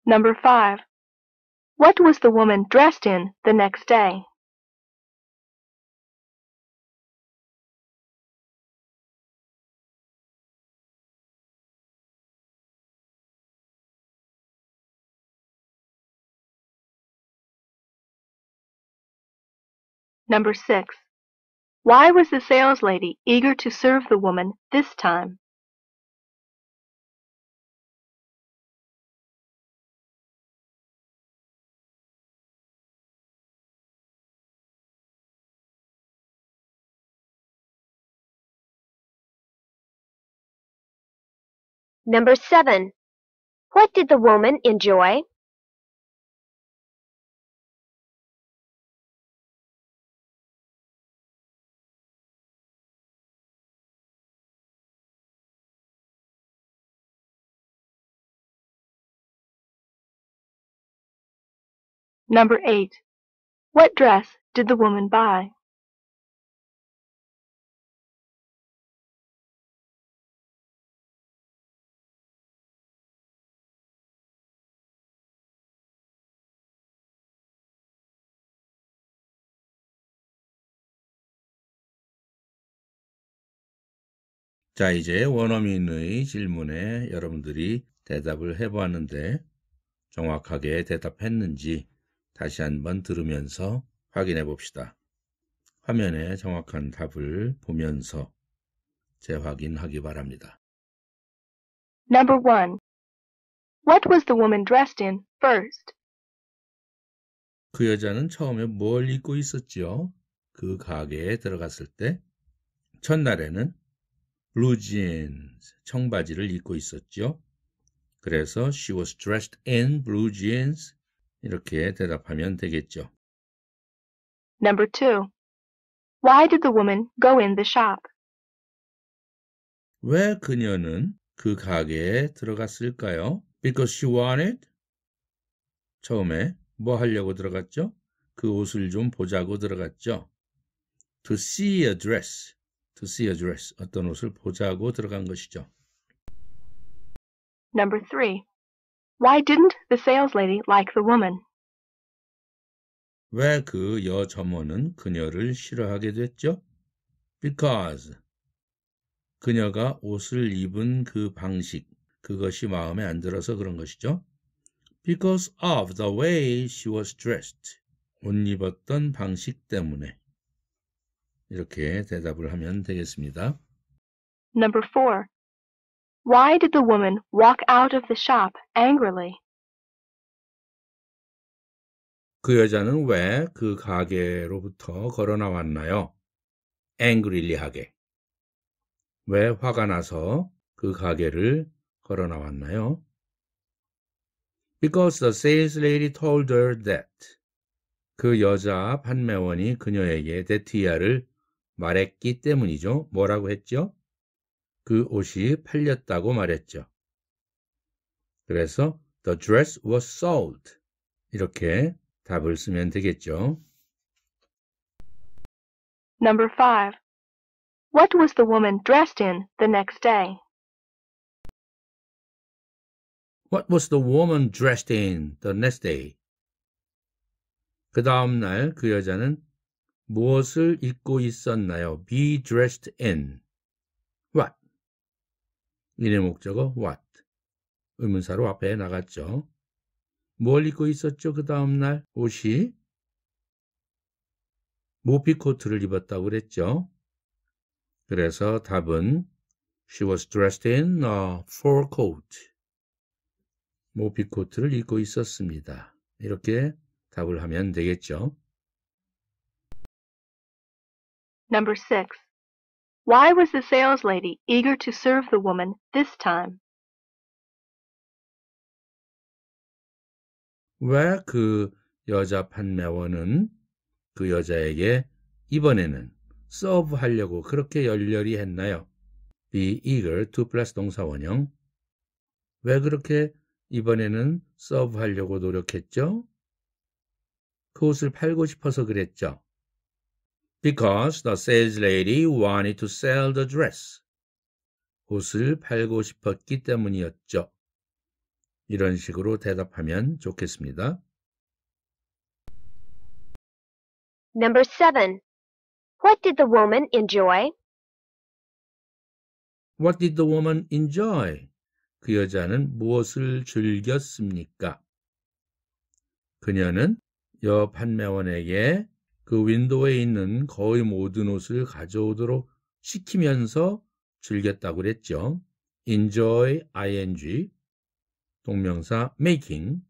Number 5. What was the woman dressed in the next day? Number 6. Why was the saleslady eager to serve the woman this time? Number 7. What did the woman enjoy? Number 8. What dress did the woman buy? 자, 이제 원어민의 질문에 여러분들이 대답을 해보았는데 정확하게 대답했는지 다시 한번 들으면서 확인해 봅시다. 화면에 정확한 답을 보면서 재확인하기 바랍니다. Number 1. What was the woman dressed in first? 그 여자는 처음에 뭘 입고 있었죠? 그 가게에 들어갔을 때 첫날에는 blue jeans, 청바지를 입고 있었죠. 그래서 she was dressed in blue jeans 이렇게 대답하면 되겠죠. Number 2. Why did the woman go in the shop? 왜 그녀는 그 가게에 들어갔을까요? Because she wanted. 처음에 뭐 하려고 들어갔죠? 그 옷을 좀 보자고 들어갔죠. To see a dress. To see a dress. 어떤 옷을 보자고 들어간 것이죠. Number 3. Why didn't the saleslady like the woman? 왜 그 여점원은 그녀를 싫어하게 됐죠? Because 그녀가 옷을 입은 그 방식, 그것이 마음에 안 들어서 그런 것이죠. Because of the way she was dressed. 옷 입었던 방식 때문에. 이렇게 대답을 하면 되겠습니다. Number 4. Why did the woman walk out of the shop angrily? 그 여자는 왜 그 가게로부터 걸어 나왔나요? angryly하게. 왜 화가 나서 그 가게를 걸어 나왔나요? Because the sales lady told her that. 그 여자 판매원이 그녀에게 대티야를 말했기 때문이죠. 뭐라고 했죠? 그 옷이 팔렸다고 말했죠. 그래서 the dress was sold. 이렇게 답을 쓰면 되겠죠. Number 5. What was the woman dressed in the next day? What was the woman dressed in the next day? 그 다음 날 그 여자는 무엇을 입고 있었나요? Be dressed in. What? 인의 목적어 what. 의문사로 앞에 나갔죠. 뭘 입고 있었죠? 그 다음 날 옷이 모피 코트를 입었다고 그랬죠. 그래서 답은 She was dressed in a fur coat. 모피 코트를 입고 있었습니다. 이렇게 답을 하면 되겠죠. Number 6. Why was the saleslady eager to serve the woman this time? 왜 그 여자 판매원은 그 여자에게 이번에는 서브 하려고 그렇게 열렬히 했나요? be eager to 플러스 동사 원형. 왜 그렇게 이번에는 서브 하려고 노력했죠? 그 옷을 팔고 싶어서 그랬죠. Because the sales lady wanted to sell the dress. 옷을 팔고 싶었기 때문이었죠. 이런 식으로 대답하면 좋겠습니다. Number 7. What did the woman enjoy? What did the woman enjoy? 그 여자는 무엇을 즐겼습니까? 그녀는 여 판매원에게 그 윈도우에 있는 거의 모든 옷을 가져오도록 시키면서 즐겼다고 그랬죠. enjoy, ing, 동명사 making.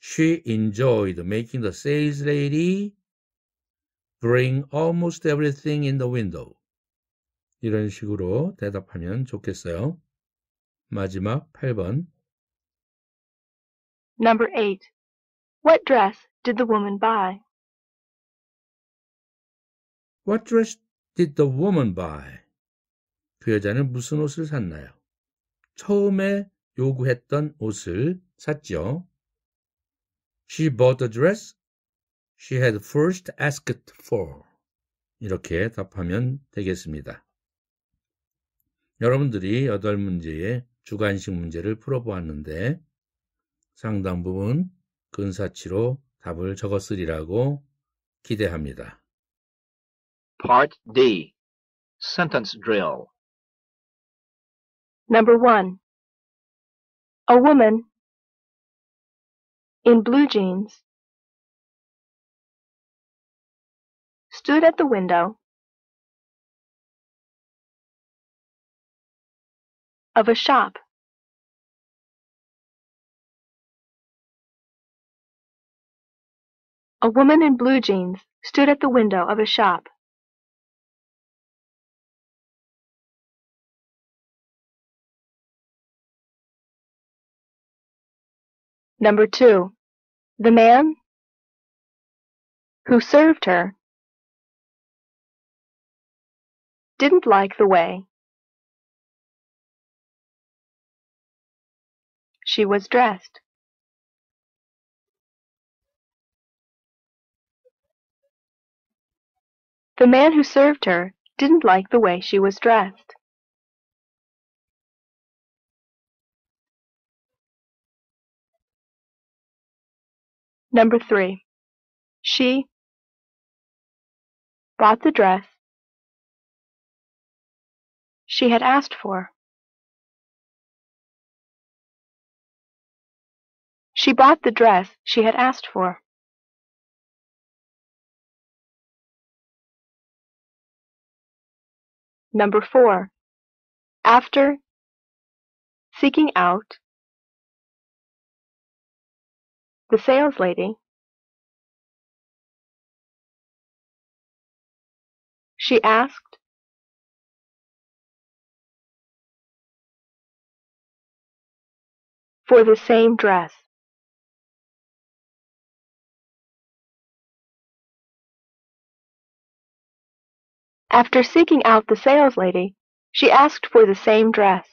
She enjoyed making the sales lady bring almost everything in the window. 이런 식으로 대답하면 좋겠어요. 마지막 8번. Number 8. What dress did the woman buy? What dress did the woman buy? 그 여자는 무슨 옷을 샀나요? 처음에 요구했던 옷을 샀죠. She bought the dress she had first asked for. 이렇게 답하면 되겠습니다. 여러분들이 8문제의 주관식 문제를 풀어보았는데 상당 부분 근사치로 답을 적었으리라고 기대합니다. Part D. Sentence drill. Number 1. A woman in blue jeans stood at the window of a shop. A woman in blue jeans stood at the window of a shop. Number 2. The man who served her didn't like the way she was dressed. The man who served her didn't like the way she was dressed. Number 3. She bought the dress she had asked for. She bought the dress she had asked for. Number 4. After seeking out the saleslady, she asked for the same dress. After seeking out the saleslady, she asked for the same dress.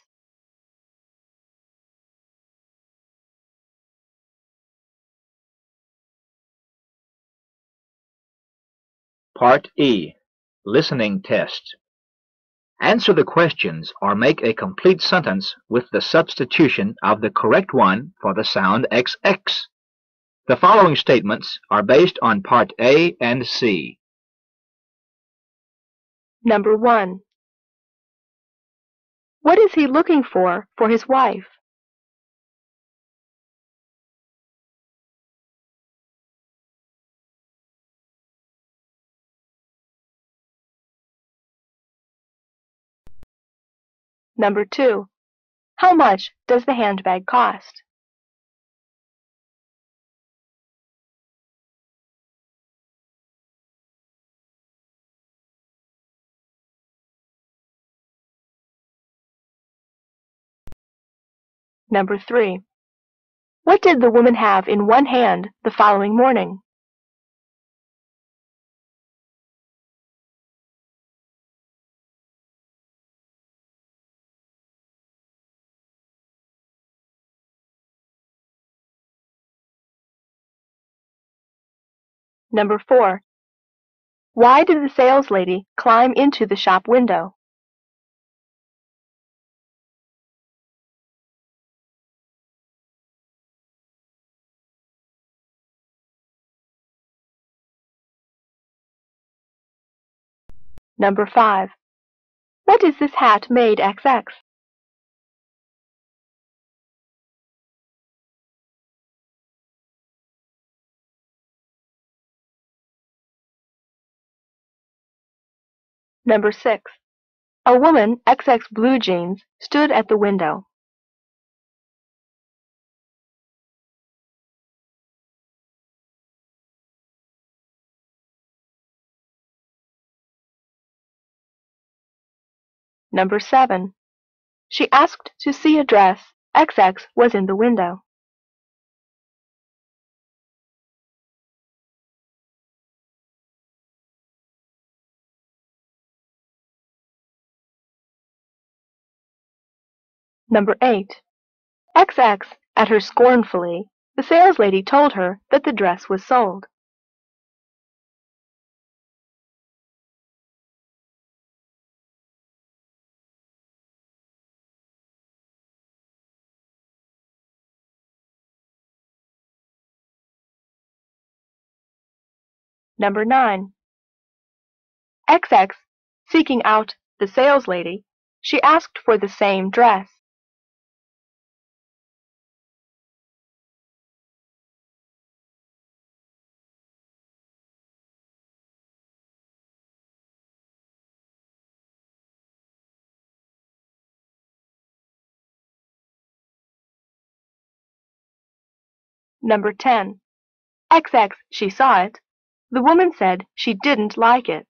Part E. Listening test. Answer the questions or make a complete sentence with the substitution of the correct one for the sound XX. The following statements are based on Part A and C. Number 1. What is he looking for his wife? Number 2. How much does the handbag cost? Number 3. What did the woman have in one hand the following morning? Number 4. Why did the saleslady climb into the shop window? Number 5. What is this hat made XX? Number 6. A woman XX blue jeans stood at the window. Number 7. She asked to see a dress. XX was in the window. Number 8. XX at her scornfully. The saleslady told her that the dress was sold. Number 9. XX seeking out the saleslady, she asked for the same dress. Number 10. XX, she saw it. The woman said she didn't like it.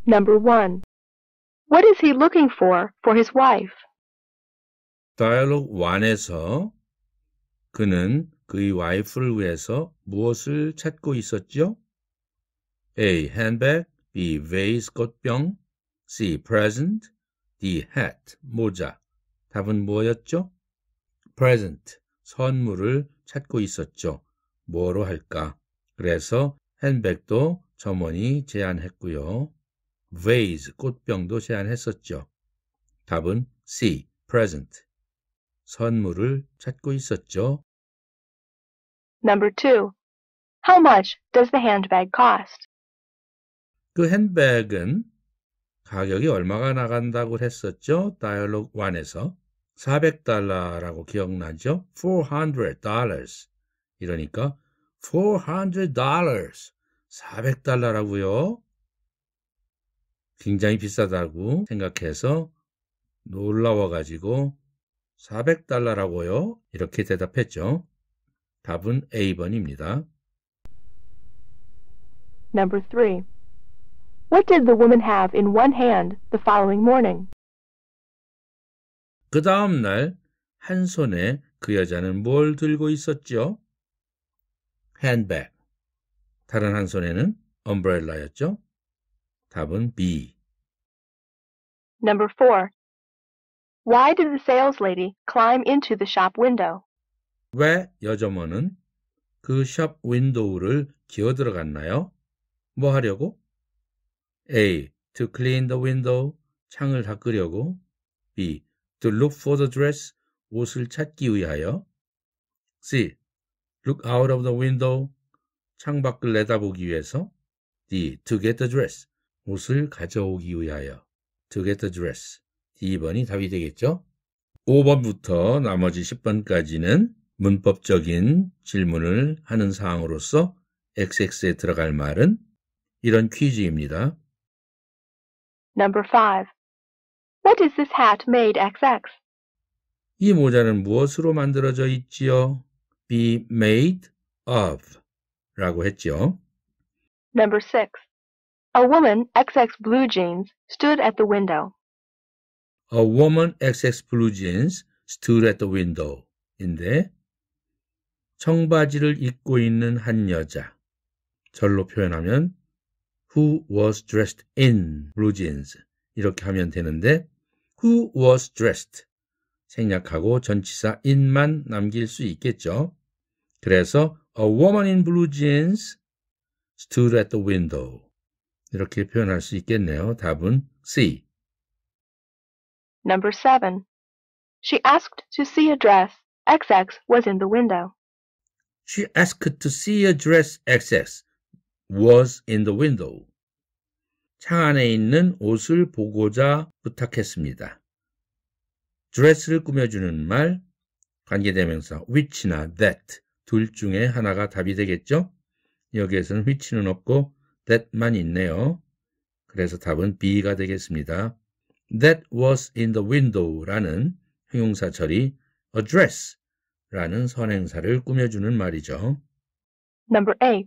Number 1. What is he looking for his wife? Dialogue 1에서 그는 그의 와이프를 위해서 무엇을 찾고 있었죠? A. handbag, B. vase, 꽃병, C. present, D. hat, 모자. 답은 뭐였죠? present, 선물을 찾고 있었죠. 뭐로 할까? 그래서 handbag도 점원이 제안했고요. vase, 꽃병도 제안했었죠. 답은 C. present, 선물을 찾고 있었죠. Number 2. How much does the handbag cost? 그 핸드백은 가격이 얼마가 나간다고 했었죠? Dialogue 1에서 $400라고 기억나죠? $400. 이러니까 $400. $400라고요? 굉장히 비싸다고 생각해서 놀라워가지고 $400라고요? 이렇게 대답했죠. 답은 A번입니다. Number 3. What did the woman have in one hand the following morning? 그 다음 날 한 손에 그 여자는 뭘 들고 있었죠? handbag. 다른 한 손에는 umbrella였죠? 답은 B. Number 4. Why did the saleslady climb into the shop window? 왜 여점원은 그 샵 윈도우를 기어 들어갔나요? 뭐 하려고? A. To clean the window. 창을 닦으려고. B. To look for the dress. 옷을 찾기 위하여. C. Look out of the window. 창밖을 내다보기 위해서. D. To get the dress. 옷을 가져오기 위하여. To get the dress. D번이 답이 되겠죠? 5번부터 나머지 10번까지는 문법적인 질문을 하는 사항으로서 XX에 들어갈 말은 이런 퀴즈입니다. Number 5. What is this hat made XX? 이 모자는 무엇으로 만들어져 있지요? Be made of 라고 했죠. Number 6. A woman XX blue jeans stood at the window. A woman XX blue jeans stood at the window 인데 청바지를 입고 있는 한 여자 절로 표현하면 who was dressed in blue jeans 이렇게 하면 되는데 who was dressed 생략하고 전치사 in만 남길 수 있겠죠. 그래서 a woman in blue jeans stood at the window 이렇게 표현할 수 있겠네요. 답은 C. Number 7. She asked to see a dress. XX was in the window. She asked to see a dress XX was in the window. 창 안에 있는 옷을 보고자 부탁했습니다. dress를 꾸며주는 말, 관계대명사 which나 that 둘 중에 하나가 답이 되겠죠? 여기에서는 which는 없고 that만 있네요. 그래서 답은 B가 되겠습니다. That was in the window라는 형용사 처리 a dress라는 선행사를 꾸며주는 말이죠. Number 8.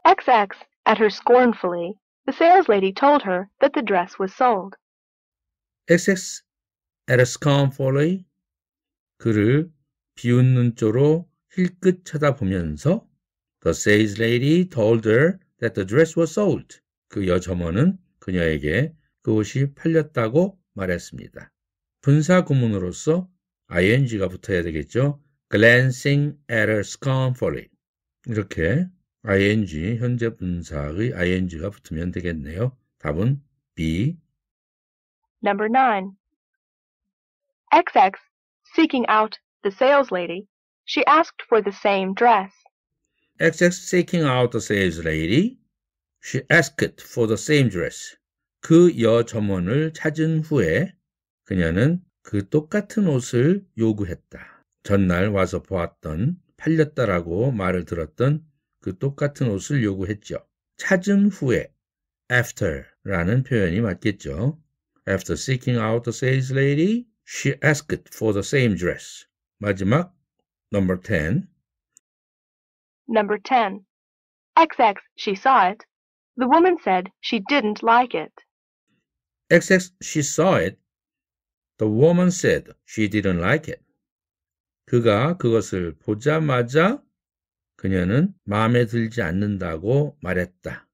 XX at her scornfully. The saleslady told her that the dress was sold. XX at a scornfully 그를 비웃는 쪽으로 힐끗 쳐다보면서 The saleslady told her that the dress was sold. 그 여점원은 그녀에게 그 옷이 팔렸다고 말했습니다. 분사 구문으로서 ing가 붙어야 되겠죠. glancing at her scornfully. 이렇게 ing, 현재 분사의 ing가 붙으면 되겠네요. 답은 B. Number 9. XX seeking out the saleslady. She asked for the same dress. XX seeking out the saleslady. She asked for the same dress. 그 여점원을 찾은 후에 그녀는 그 똑같은 옷을 요구했다. 전날 와서 보았던, 팔렸다라고 말을 들었던 그 똑같은 옷을 요구했죠. 찾은 후에 after라는 표현이 맞겠죠. After seeking out the saleslady, she asked for the same dress. 마지막 number 10. Number 10. XX, she saw it. The woman said she didn't like it. XX, she saw it. The woman said she didn't like it. 그가 그것을 보자마자 그녀는 마음에 들지 않는다고 말했다.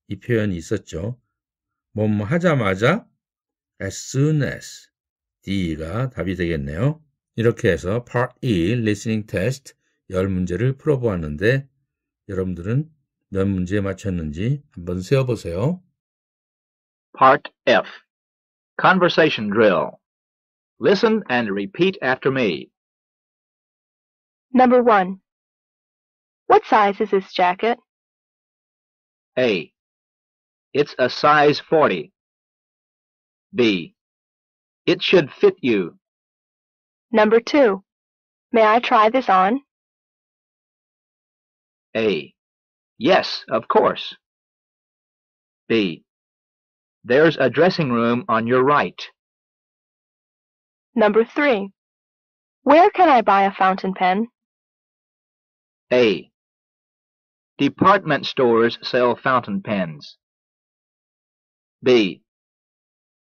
이 표현이 있었죠. 뭐뭐 하자마자 as soon as D가 답이 되겠네요. 이렇게 해서 Part E Listening Test 10문제를 풀어보았는데 여러분들은 몇 문제에 맞췄는지 한번 세어보세요. Part F. Conversation Drill. Listen and repeat after me. Number 1. What size is this jacket? A. It's a size 40. B. It should fit you. Number 2. May I try this on? A. Yes, of course. B. There's a dressing room on your right. Number 3. Where can I buy a fountain pen? A. Department stores sell fountain pens. B.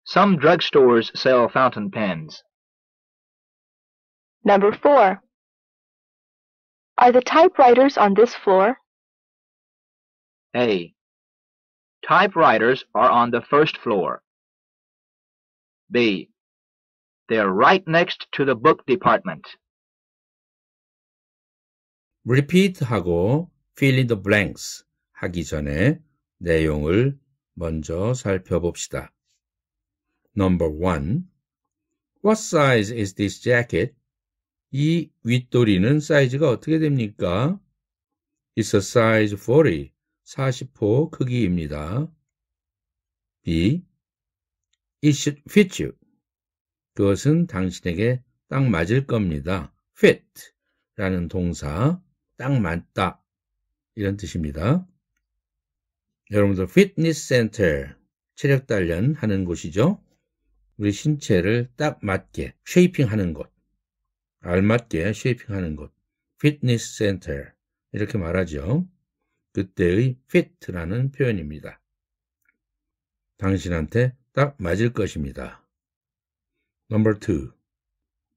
Some drugstores sell fountain pens. Number 4. Are the typewriters on this floor? A. Typewriters are on the first floor. B. They're right next to the book department. Repeat 하고 fill in the blanks 하기 전에 내용을 먼저 살펴봅시다. Number 1. What size is this jacket? 이 윗도리는 사이즈가 어떻게 됩니까? It's a size 40, 40호 크기입니다. B. It should fit you. 그것은 당신에게 딱 맞을 겁니다. fit 라는 동사, 딱 맞다 이런 뜻입니다. 여러분들 fitness center, 체력 단련 하는 곳이죠. 우리 신체를 딱 맞게 쉐이핑 하는 곳, 알맞게 쉐이핑 하는 곳, fitness center 이렇게 말하죠. 그때의 fit라는 표현입니다. 당신한테 딱 맞을 것입니다. Number 2.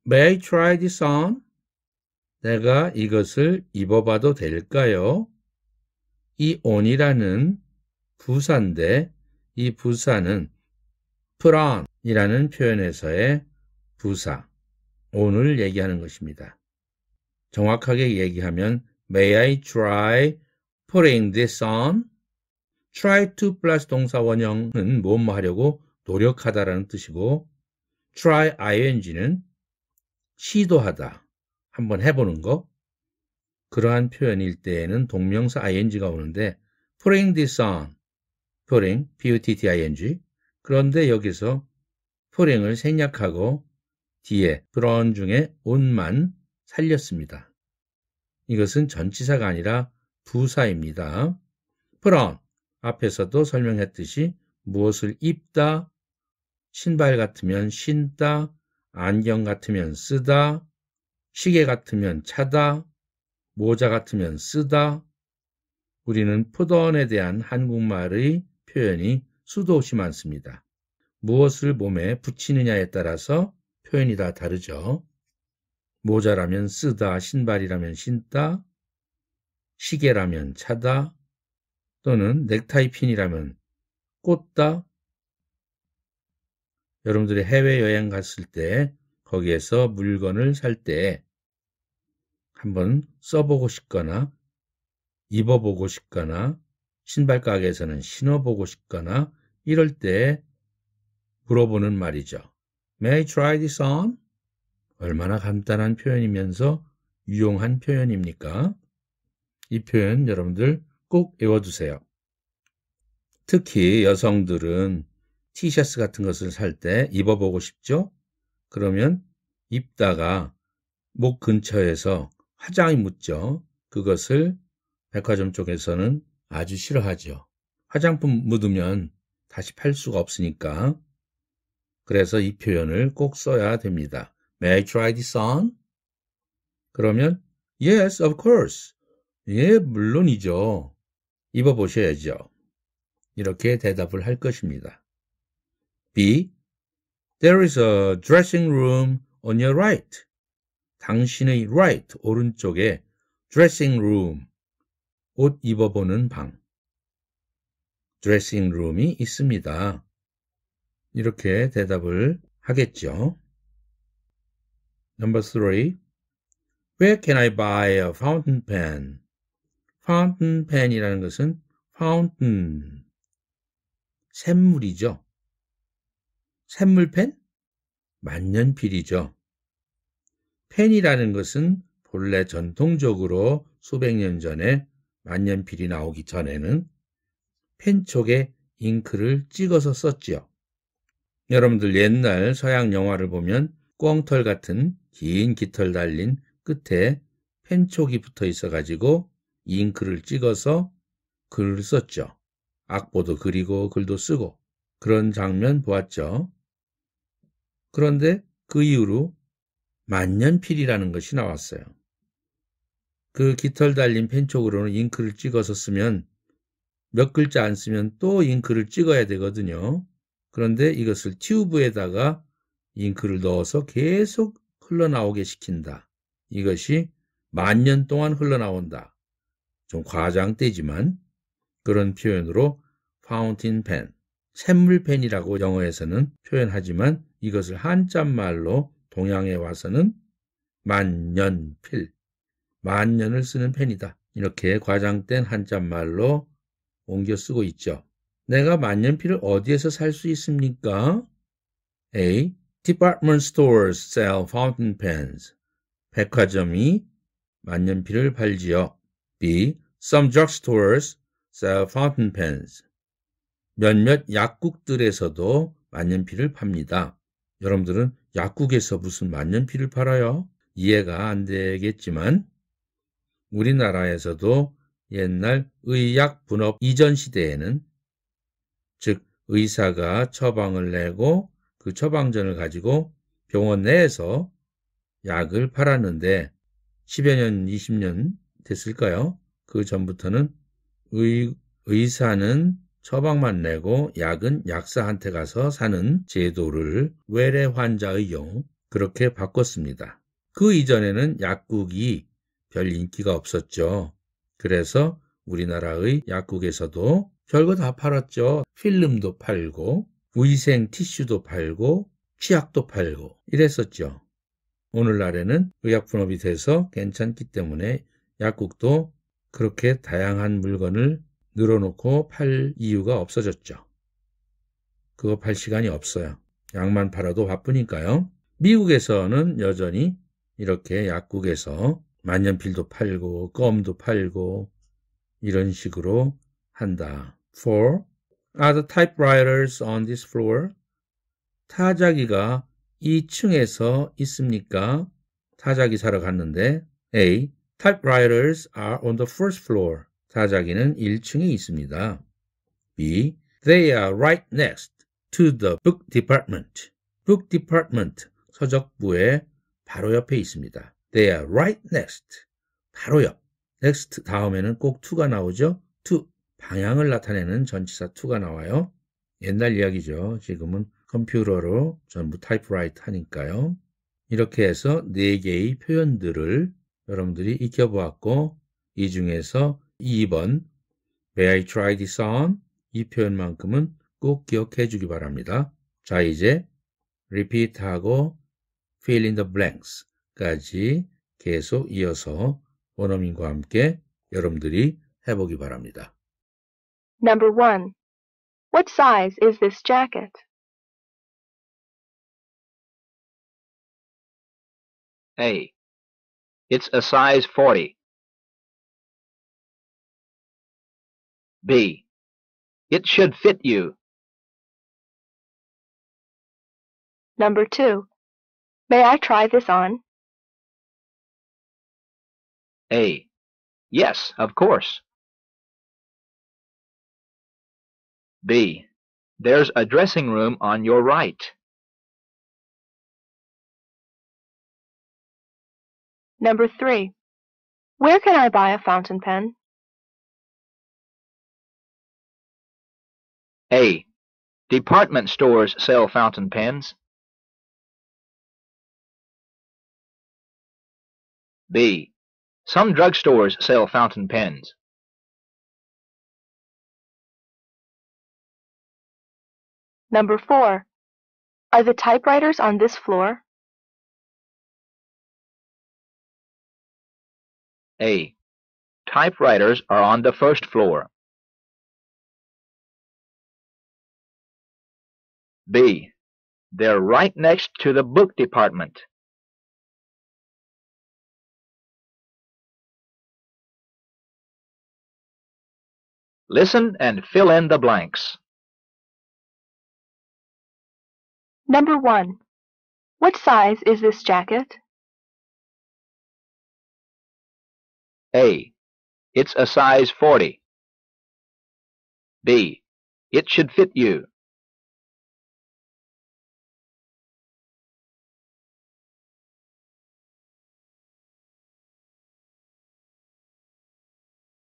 May I try this on? 내가 이것을 입어봐도 될까요? 이 on이라는 부사인데 이 부사는 put on 이라는 표현에서의 부사, on을 얘기하는 것입니다. 정확하게 얘기하면 May I try putting this on? try to 플러스 동사 원형은 뭐뭐 하려고 노력하다라는 뜻이고 try ing는 시도하다, 한번 해보는 거, 그러한 표현일 때에는 동명사 ing가 오는데 putting this on, putting, p-u-t-t-i-n-g 그런데 여기서 putting을 생략하고 뒤에 put on 중에 on만 살렸습니다. 이것은 전치사가 아니라 부사입니다. put on, 앞에서도 설명했듯이 무엇을 입다, 신발 같으면 신다, 안경 같으면 쓰다, 시계 같으면 차다, 모자 같으면 쓰다. 우리는 put on에 대한 한국말의 표현이 수도 없이 많습니다. 무엇을 몸에 붙이느냐에 따라서 표현이 다 다르죠. 모자라면 쓰다, 신발이라면 신다, 시계라면 차다, 또는 넥타이 핀이라면 꽂다. 여러분들이 해외여행 갔을 때 거기에서 물건을 살 때 한번 써보고 싶거나 입어보고 싶거나 신발 가게에서는 신어보고 싶거나 이럴 때 물어보는 말이죠. May I try this on? 얼마나 간단한 표현이면서 유용한 표현입니까? 이 표현 여러분들 꼭 외워두세요. 특히 여성들은 티셔츠 같은 것을 살 때 입어보고 싶죠? 그러면 입다가 목 근처에서 화장이 묻죠. 그것을 백화점 쪽에서는 아주 싫어하죠. 화장품 묻으면 다시 팔 수가 없으니까. 그래서 이 표현을 꼭 써야 됩니다. May I try this on? 그러면 Yes, of course. 예, 물론이죠. 입어보셔야죠. 이렇게 대답을 할 것입니다. B. There is a dressing room on your right. 당신의 right, 오른쪽에 dressing room, 옷 입어보는 방, dressing room이 있습니다. 이렇게 대답을 하겠죠. Number 3. Where can I buy a fountain pen? fountain pen이라는 것은 fountain, 샘물이죠. 샘물펜? 만년필이죠. 펜이라는 것은 본래 전통적으로 수백 년 전에 만년필이 나오기 전에는 펜 쪽에 잉크를 찍어서 썼지요. 여러분들 옛날 서양 영화를 보면 꽁털 같은 긴 깃털 달린 끝에 펜촉이 붙어 있어가지고 잉크를 찍어서 글을 썼죠. 악보도 그리고 글도 쓰고 그런 장면 보았죠. 그런데 그 이후로 만년필이라는 것이 나왔어요. 그 깃털 달린 펜촉으로는 잉크를 찍어서 쓰면 몇 글자 안 쓰면 또 잉크를 찍어야 되거든요. 그런데 이것을 튜브에다가 잉크를 넣어서 계속 흘러나오게 시킨다. 이것이 만년 동안 흘러나온다. 좀 과장되지만 그런 표현으로 파운틴 펜, 샘물펜이라고 영어에서는 표현하지만 이것을 한자말로 동양에 와서는 만년필, 만년을 쓰는 펜이다. 이렇게 과장된 한자말로 옮겨 쓰고 있죠. 내가 만년필을 어디에서 살 수 있습니까? A. Department stores sell fountain pens. 백화점이 만년필을 팔지요. B. Some drugstores sell fountain pens. 몇몇 약국들에서도 만년필을 팝니다. 여러분들은 약국에서 무슨 만년필을 팔아요? 이해가 안 되겠지만 우리나라에서도 옛날 의약분업 이전 시대에는 즉 의사가 처방을 내고 그 처방전을 가지고 병원 내에서 약을 팔았는데 10여 년, 20년 됐을까요? 그 전부터는 의사는 처방만 내고 약은 약사한테 가서 사는 제도를 외래 환자의 경우 그렇게 바꿨습니다. 그 이전에는 약국이 별 인기가 없었죠. 그래서 우리나라의 약국에서도 별거 다 팔았죠. 필름도 팔고 위생 티슈도 팔고 치약도 팔고 이랬었죠. 오늘날에는 의약분업이 돼서 괜찮기 때문에 약국도 그렇게 다양한 물건을 늘어놓고 팔 이유가 없어졌죠. 그거 팔 시간이 없어요. 약만 팔아도 바쁘니까요. 미국에서는 여전히 이렇게 약국에서 만년필도 팔고 껌도 팔고 이런 식으로 한다. 4. Are the typewriters on this floor? 타자기가 2층에서 있습니까? 타자기 사러 갔는데 A. Typewriters are on the first floor. 타자기는 1층에 있습니다. B. They are right next to the book department. book department, 서적부의 바로 옆에 있습니다. They are right next. 바로 옆. next 다음에는 꼭 to가 나오죠. to, 방향을 나타내는 전치사 to가 나와요. 옛날 이야기죠. 지금은 컴퓨터로 전부 타이프라이트 하니까요. 이렇게 해서 4개의 표현들을 여러분들이 익혀보았고 이 중에서 2번 May I try this on? 이 표현만큼은 꼭 기억해 주기 바랍니다. 자, 이제 repeat하고 fill in the blanks 까지 계속 이어서 원어민과 함께 여러분들이 해보기 바랍니다. Number 1. What size is this jacket? A. It's a size 40. B. It should fit you. Number 2. May I try this on? A. Yes, of course. B. There's a dressing room on your right. Number 3. Where can I buy a fountain pen? A. Department stores sell fountain pens. B. Some drugstores sell fountain pens. Number 4. Are the typewriters on this floor? A. Typewriters are on the first floor. B. They're right next to the book department. Listen and fill in the blanks. Number 1. What size is this jacket? A. It's a size 40. B. It should fit you.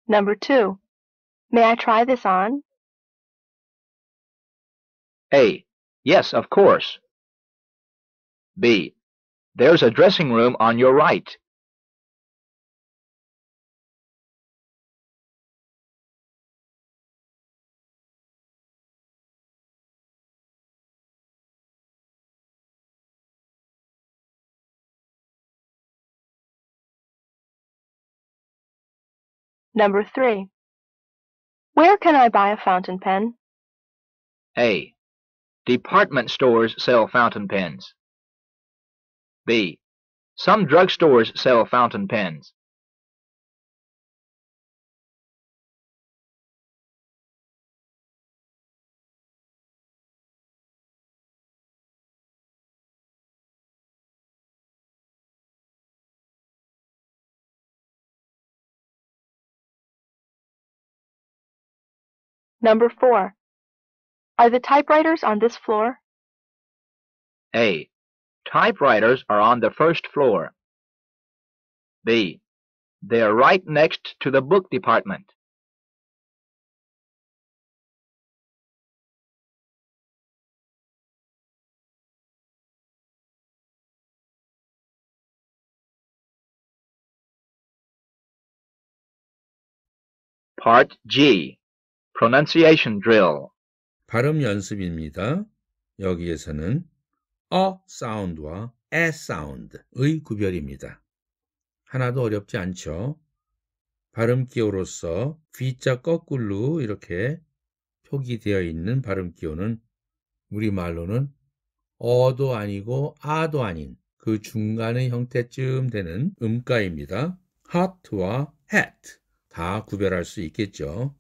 Number 2. May I try this on? A. Yes, of course. B. There's a dressing room on your right. Number 3. Where can I buy a fountain pen? A. Department stores sell fountain pens. B. Some drugstores sell fountain pens. Number 4. Are the typewriters on this floor? A. Typewriters are on the first floor. B. They are right next to the book department. Part G. Pronunciation Drill. 발음 연습입니다. 여기에서는 a 사운드와 a 사운드의 구별입니다. 하나도 어렵지 않죠? 발음 기호로서 V자 거꾸로 이렇게 표기되어 있는 발음 기호는 우리말로는 어도 아니고 아도 아닌 그 중간의 형태쯤 되는 음가입니다. hot와 hat 다 구별할 수 있겠죠.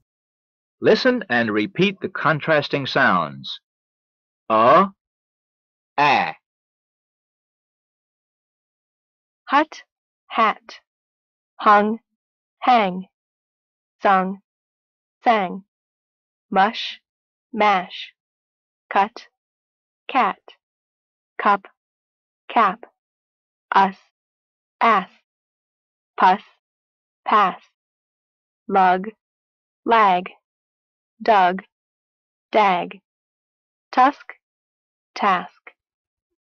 Listen and repeat the contrasting sounds. A. Hut, hat. Hung, hang. Sung, sang. Mush, mash. Cut, cat. Cup, cap. Us, ass. Puss, pass. Lug, lag. Dug, dag. Tusk, task.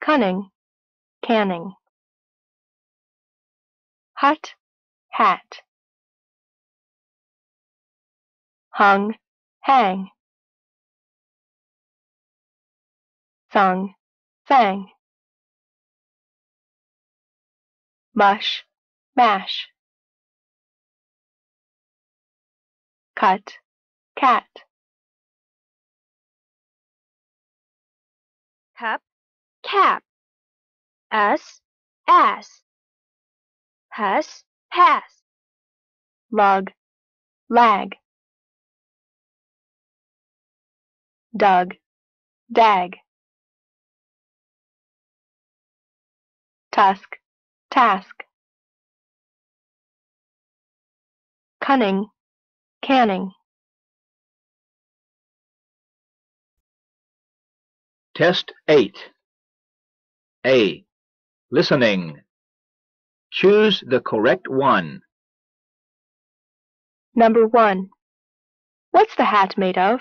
Cunning, canning. Hut, hat. Hung, hang. Sung, sang. Mush, mash. Cut, cat. Cup, cap. Us, ass. Puss, pass. Lug, lag. Dug, dag. Tusk, task. Cunning, canning. Test 8. A. Listening. Choose the correct one. Number 1. What's the hat made of?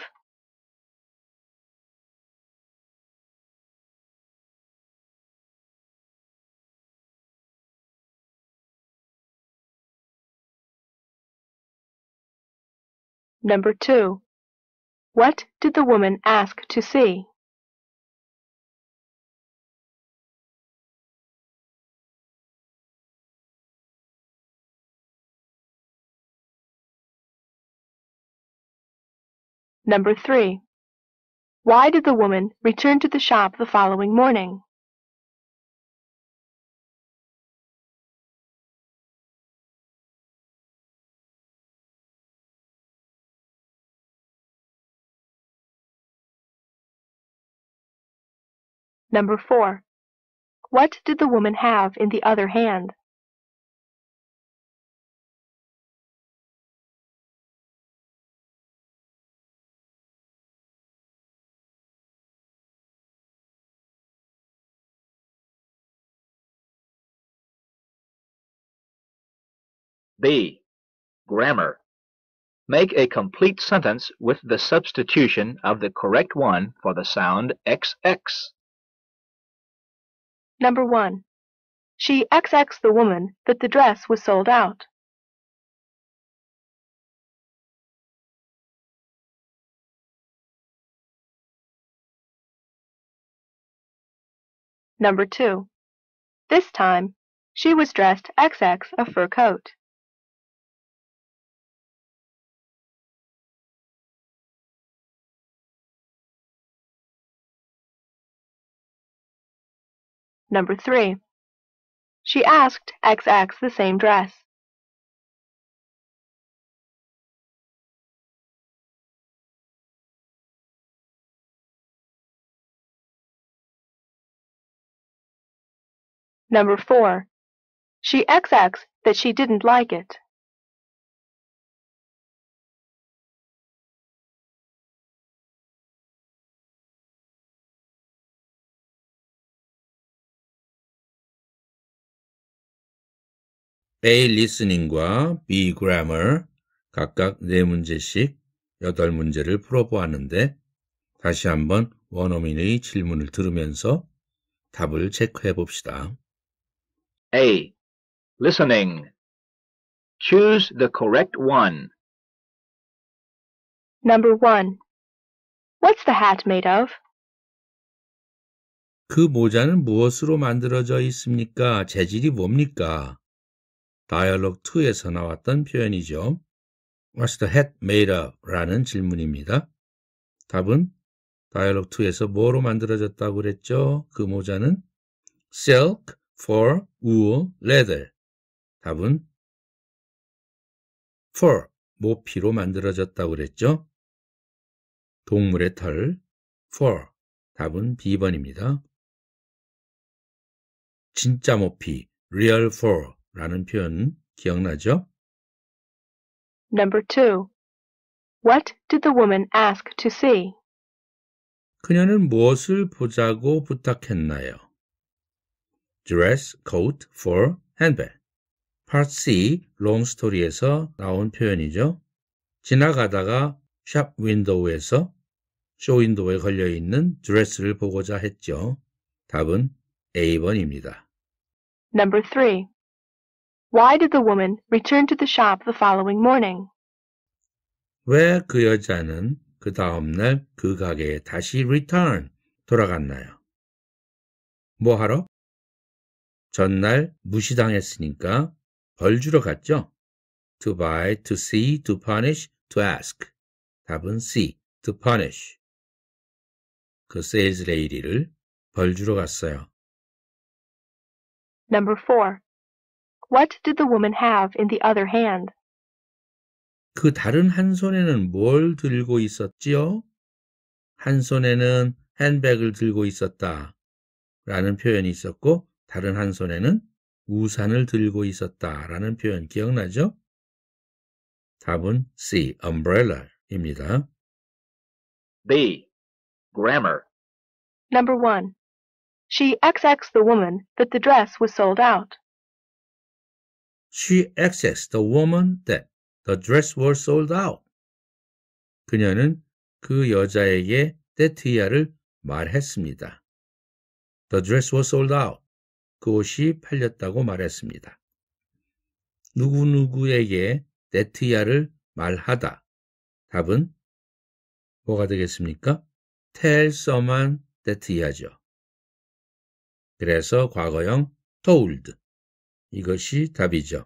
Number 2. What did the woman ask to see? Number 3. Why did the woman return to the shop the following morning? Number 4. What did the woman have in the other hand? B. Grammar. Make a complete sentence with the substitution of the correct one for the sound XX. Number 1. She XX'd the woman that the dress was sold out. Number 2. This time, she was dressed XX a fur coat. Number 3. She asked XX the same dress. Number 4. She XX'd that she didn't like it. A. listening과 B. grammar 각각 4문제씩 8문제를 풀어보았는데 다시 한번 원어민의 질문을 들으면서 답을 체크해 봅시다. A. Listening. Choose the correct one. Number 1. What's the hat made of? 그 모자는 무엇으로 만들어져 있습니까? 재질이 뭡니까? Dialogue 2에서 나왔던 표현이죠. What's the hat made of? 라는 질문입니다. 답은 Dialogue 2에서 뭐로 만들어졌다고 그랬죠? 그 모자는 silk, fur, wool, leather. 답은 fur, 모피로 만들어졌다고 그랬죠? 동물의 털, fur. 답은 B번입니다. 진짜 모피, real fur라는 표현 기억나죠? Number 2. What did the woman ask to see? 그녀는 무엇을 보자고 부탁했나요? dress, coat, fur, handbag. Part C, long story에서 나온 표현이죠. 지나가다가 샵 윈도우에서 쇼윈도우에 걸려있는 드레스를 보고자 했죠. 답은 A번입니다. Number 3. Why did the woman return to the shop the following morning? 왜 그 여자는 그 다음날 그 가게에 다시 return, 돌아갔나요? 뭐 하러? 전날 무시당했으니까 벌 주러 갔죠? To buy, to see, to punish, to ask. 답은 C, to punish. 그 세일즈 레이디를 벌 주러 갔어요. Number 4. What did the woman have in the other hand? 그 다른 한 손에는 뭘 들고 있었지요? 한 손에는 핸백을 들고 있었다 라는 표현이 있었고 다른 한 손에는 우산을 들고 있었다 라는 표현 기억나죠? 답은 C, umbrella입니다. B. Grammar. Number 1. She XX'd the woman that the dress was sold out. She asked the woman that the dress was sold out. 그녀는 그 여자에게 때트이야를 말했습니다. The dress was sold out. 그 옷이 팔렸다고 말했습니다. 누구누구에게 때트이야를 말하다. 답은 뭐가 되겠습니까? tell someone that이야죠. 그래서 과거형 told. 이것이 답이죠.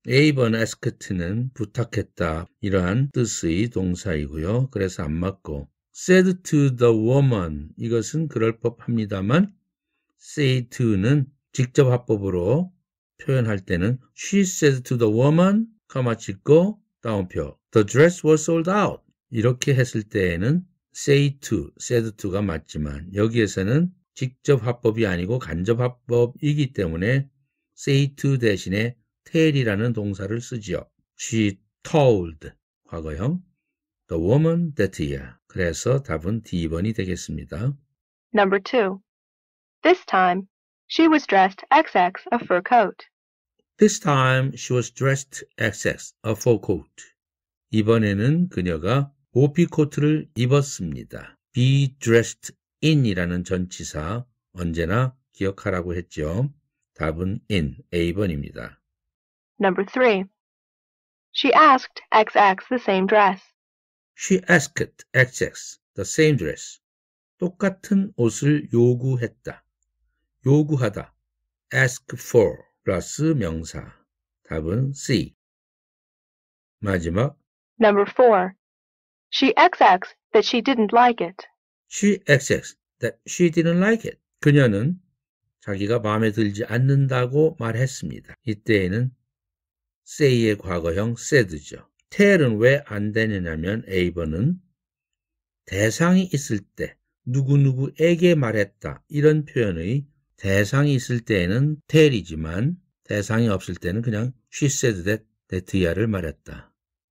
A번 asked는 부탁했다 이러한 뜻의 동사이고요. 그래서 안 맞고 said to the woman 이것은 그럴 법합니다만 say to는 직접 화법으로 표현할 때는 she said to the woman 커마 찍고 다운표 the dress was sold out 이렇게 했을 때에는 say to, said to가 맞지만 여기에서는 직접 화법이 아니고 간접 화법이기 때문에 say to 대신에 tell이라는 동사를 쓰지요. She told 과거형 the woman that이야. 그래서 답은 D번이 되겠습니다. Number 2. This time, she was dressed XX a fur coat. This time she was dressed XX a fur coat. 이번에는 그녀가 모피 코트를 입었습니다. be dressed in이라는 전치사 언제나 기억하라고 했죠. 답은 in A번입니다. Number 3. She asked XX the same dress. She asked XX the same dress. 똑같은 옷을 요구했다. 요구하다. ask for 플러스 명사. 답은 C. 마지막 Number 4. She XX'd that she didn't like it. She XX that she didn't like it. 그녀는 자기가 마음에 들지 않는다고 말했습니다. 이때에는 say의 과거형 said죠. tell은 왜 안 되느냐면 A번은 대상이 있을 때 누구누구에게 말했다. 이런 표현의 대상이 있을 때에는 tell이지만 대상이 없을 때는 그냥 she said that that야를 말했다.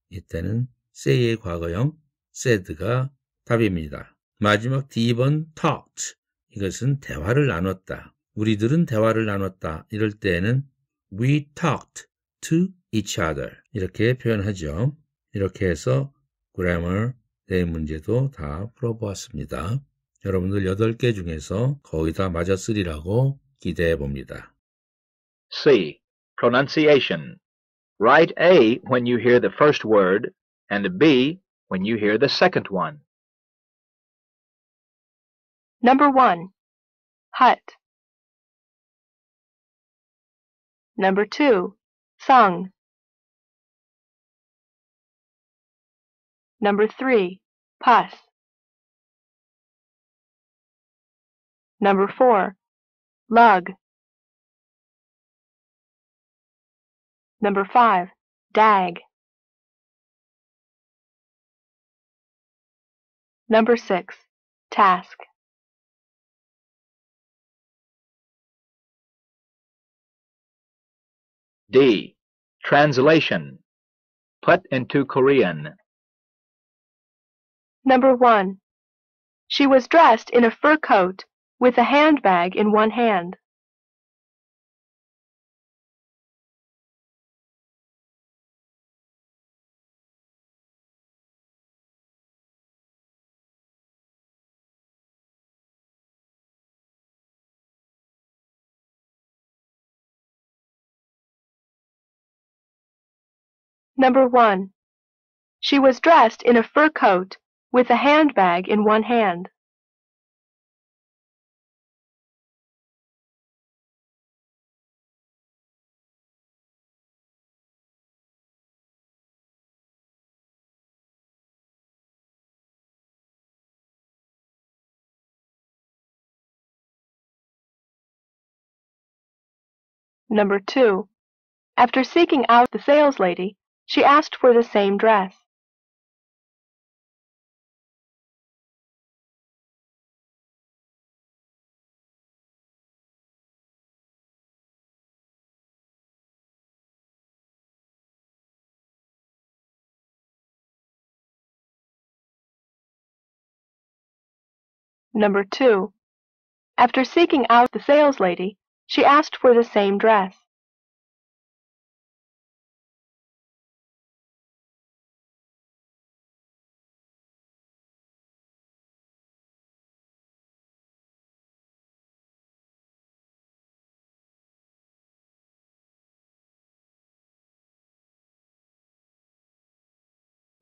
이때는 say의 과거형 said가 답입니다. 마지막 D번 talked. 이것은 대화를 나눴다. 우리들은 대화를 나눴다. 이럴 때에는 We talked to each other. 이렇게 표현하죠. 이렇게 해서 grammar 대입 문제도 다 풀어보았습니다. 여러분들 8개 중에서 거의 다 맞았으리라고 기대해 봅니다. C. Pronunciation. Write A when you hear the first word and B when you hear the second one. Number 1. Hut. Number 2. Sung. Number 3. Pus. Number 4. Lug. Number 5. Dag. Number 6. Task. D. Translation. Put into Korean. Number 1. She was dressed in a fur coat with a handbag in one hand. Number 1. She was dressed in a fur coat with a handbag in one hand. Number 2. After seeking out the saleslady, she asked for the same dress. Number 2. After seeking out the saleslady, she asked for the same dress.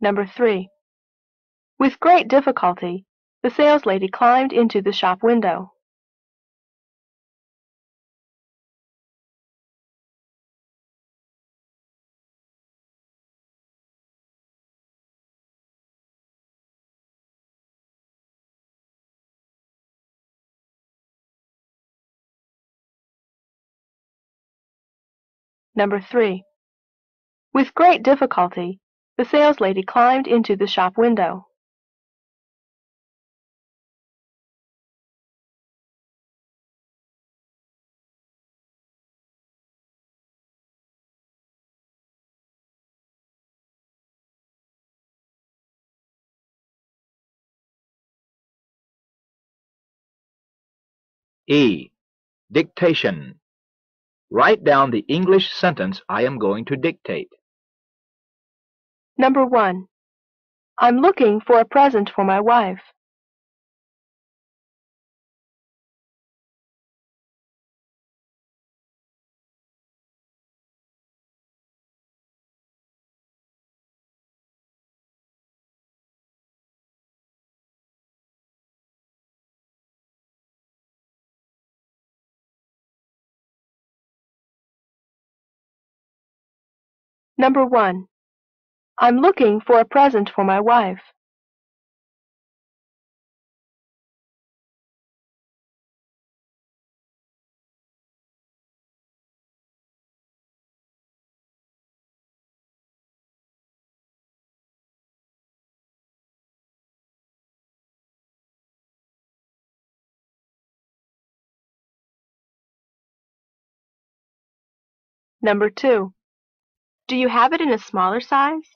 Number 3. With great difficulty, the saleslady climbed into the shop window. Number 3. With great difficulty, the saleslady climbed into the shop window. E. Dictation. Write down the English sentence I am going to dictate. Number 1. I'm looking for a present for my wife. Number 1. I'm looking for a present for my wife. Number 2. Do you have it in a smaller size?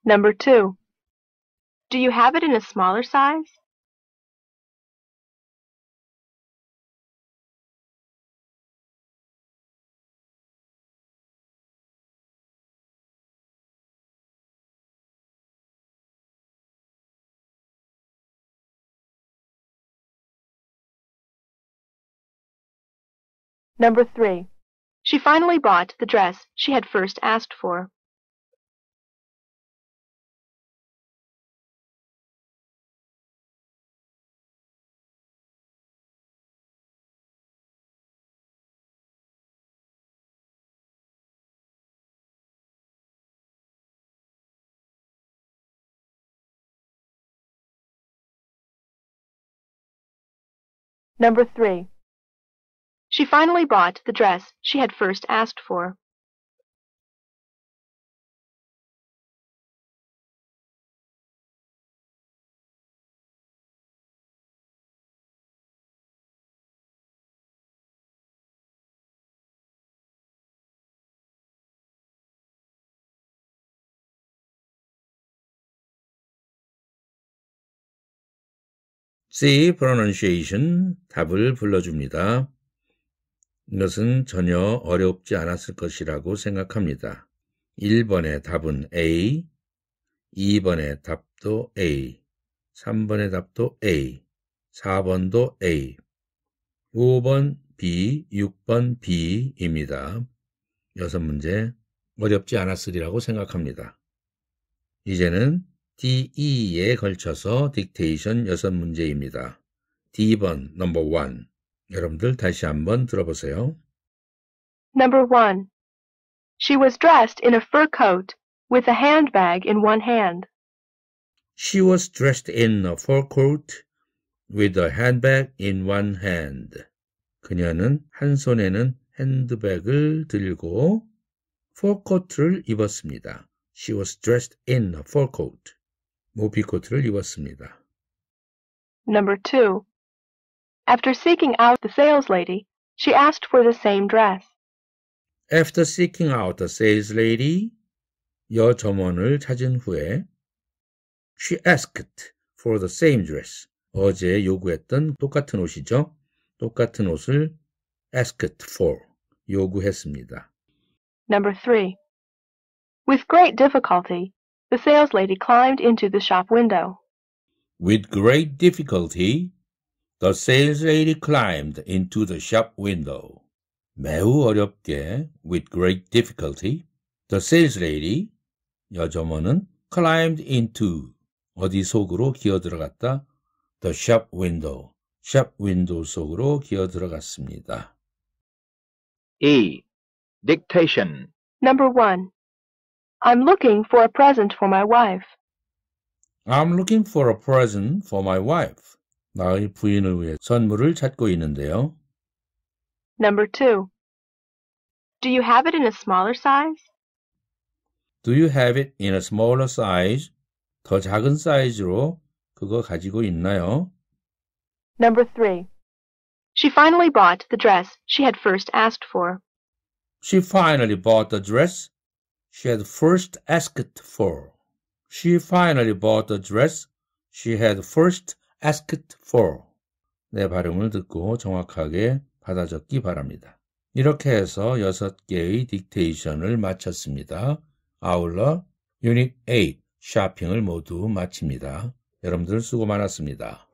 Number 2. Do you have it in a smaller size? Number 3. She finally bought the dress she had first asked for. Number 3. She finally bought the dress she had first asked for. C. pronunciation, 답을 불러줍니다. 이것은 전혀 어렵지 않았을 것이라고 생각합니다. 1번의 답은 A, 2번의 답도 A, 3번의 답도 A, 4번도 A, 5번 B, 6번 B입니다. 6문제 어렵지 않았으리라고 생각합니다. 이제는 D, E에 걸쳐서 딕테이션 6문제입니다. D번, number 1. 여러분들 다시 한번 들어보세요. Number 1. She was dressed in a fur coat with a handbag in one hand. She was dressed in a fur coat with a handbag in one hand. 그녀는 한 손에는 핸드백을 들고 furcoat를 입었습니다. She was dressed in a fur coat. 모피코트를 입었습니다. Number 2. After seeking out the saleslady, she asked for the same dress. After seeking out the saleslady, 여점원을 찾은 후에 she asked for the same dress. 어제 요구했던 똑같은 옷이죠. 똑같은 옷을 asked for, 요구했습니다. Number 3. With great difficulty, the saleslady climbed into the shop window. With great difficulty, the saleslady climbed into the shop window. 매우 어렵게, with great difficulty, the saleslady, 여점원은 climbed into, 어디 속으로 기어들어갔다? The shop window, shop window 속으로 기어들어갔습니다. E. Dictation. Number 1. I'm looking for a present for my wife. I'm looking for a present for my wife. 나의 부인을 위해 선물을 찾고 있는데요. Number 2. Do you have it in a smaller size? Do you have it in a smaller size? 더 작은 사이즈로 그거 가지고 있나요? Number 3. She finally bought the dress she had first asked for. She finally bought the dress she had first asked for. She finally bought the dress she had first asked for. 내 발음을 듣고 정확하게 받아 적기 바랍니다. 이렇게 해서 6개의 딕테이션을 마쳤습니다. 아울러 유닛 8 쇼핑을 모두 마칩니다. 여러분들 수고 많았습니다.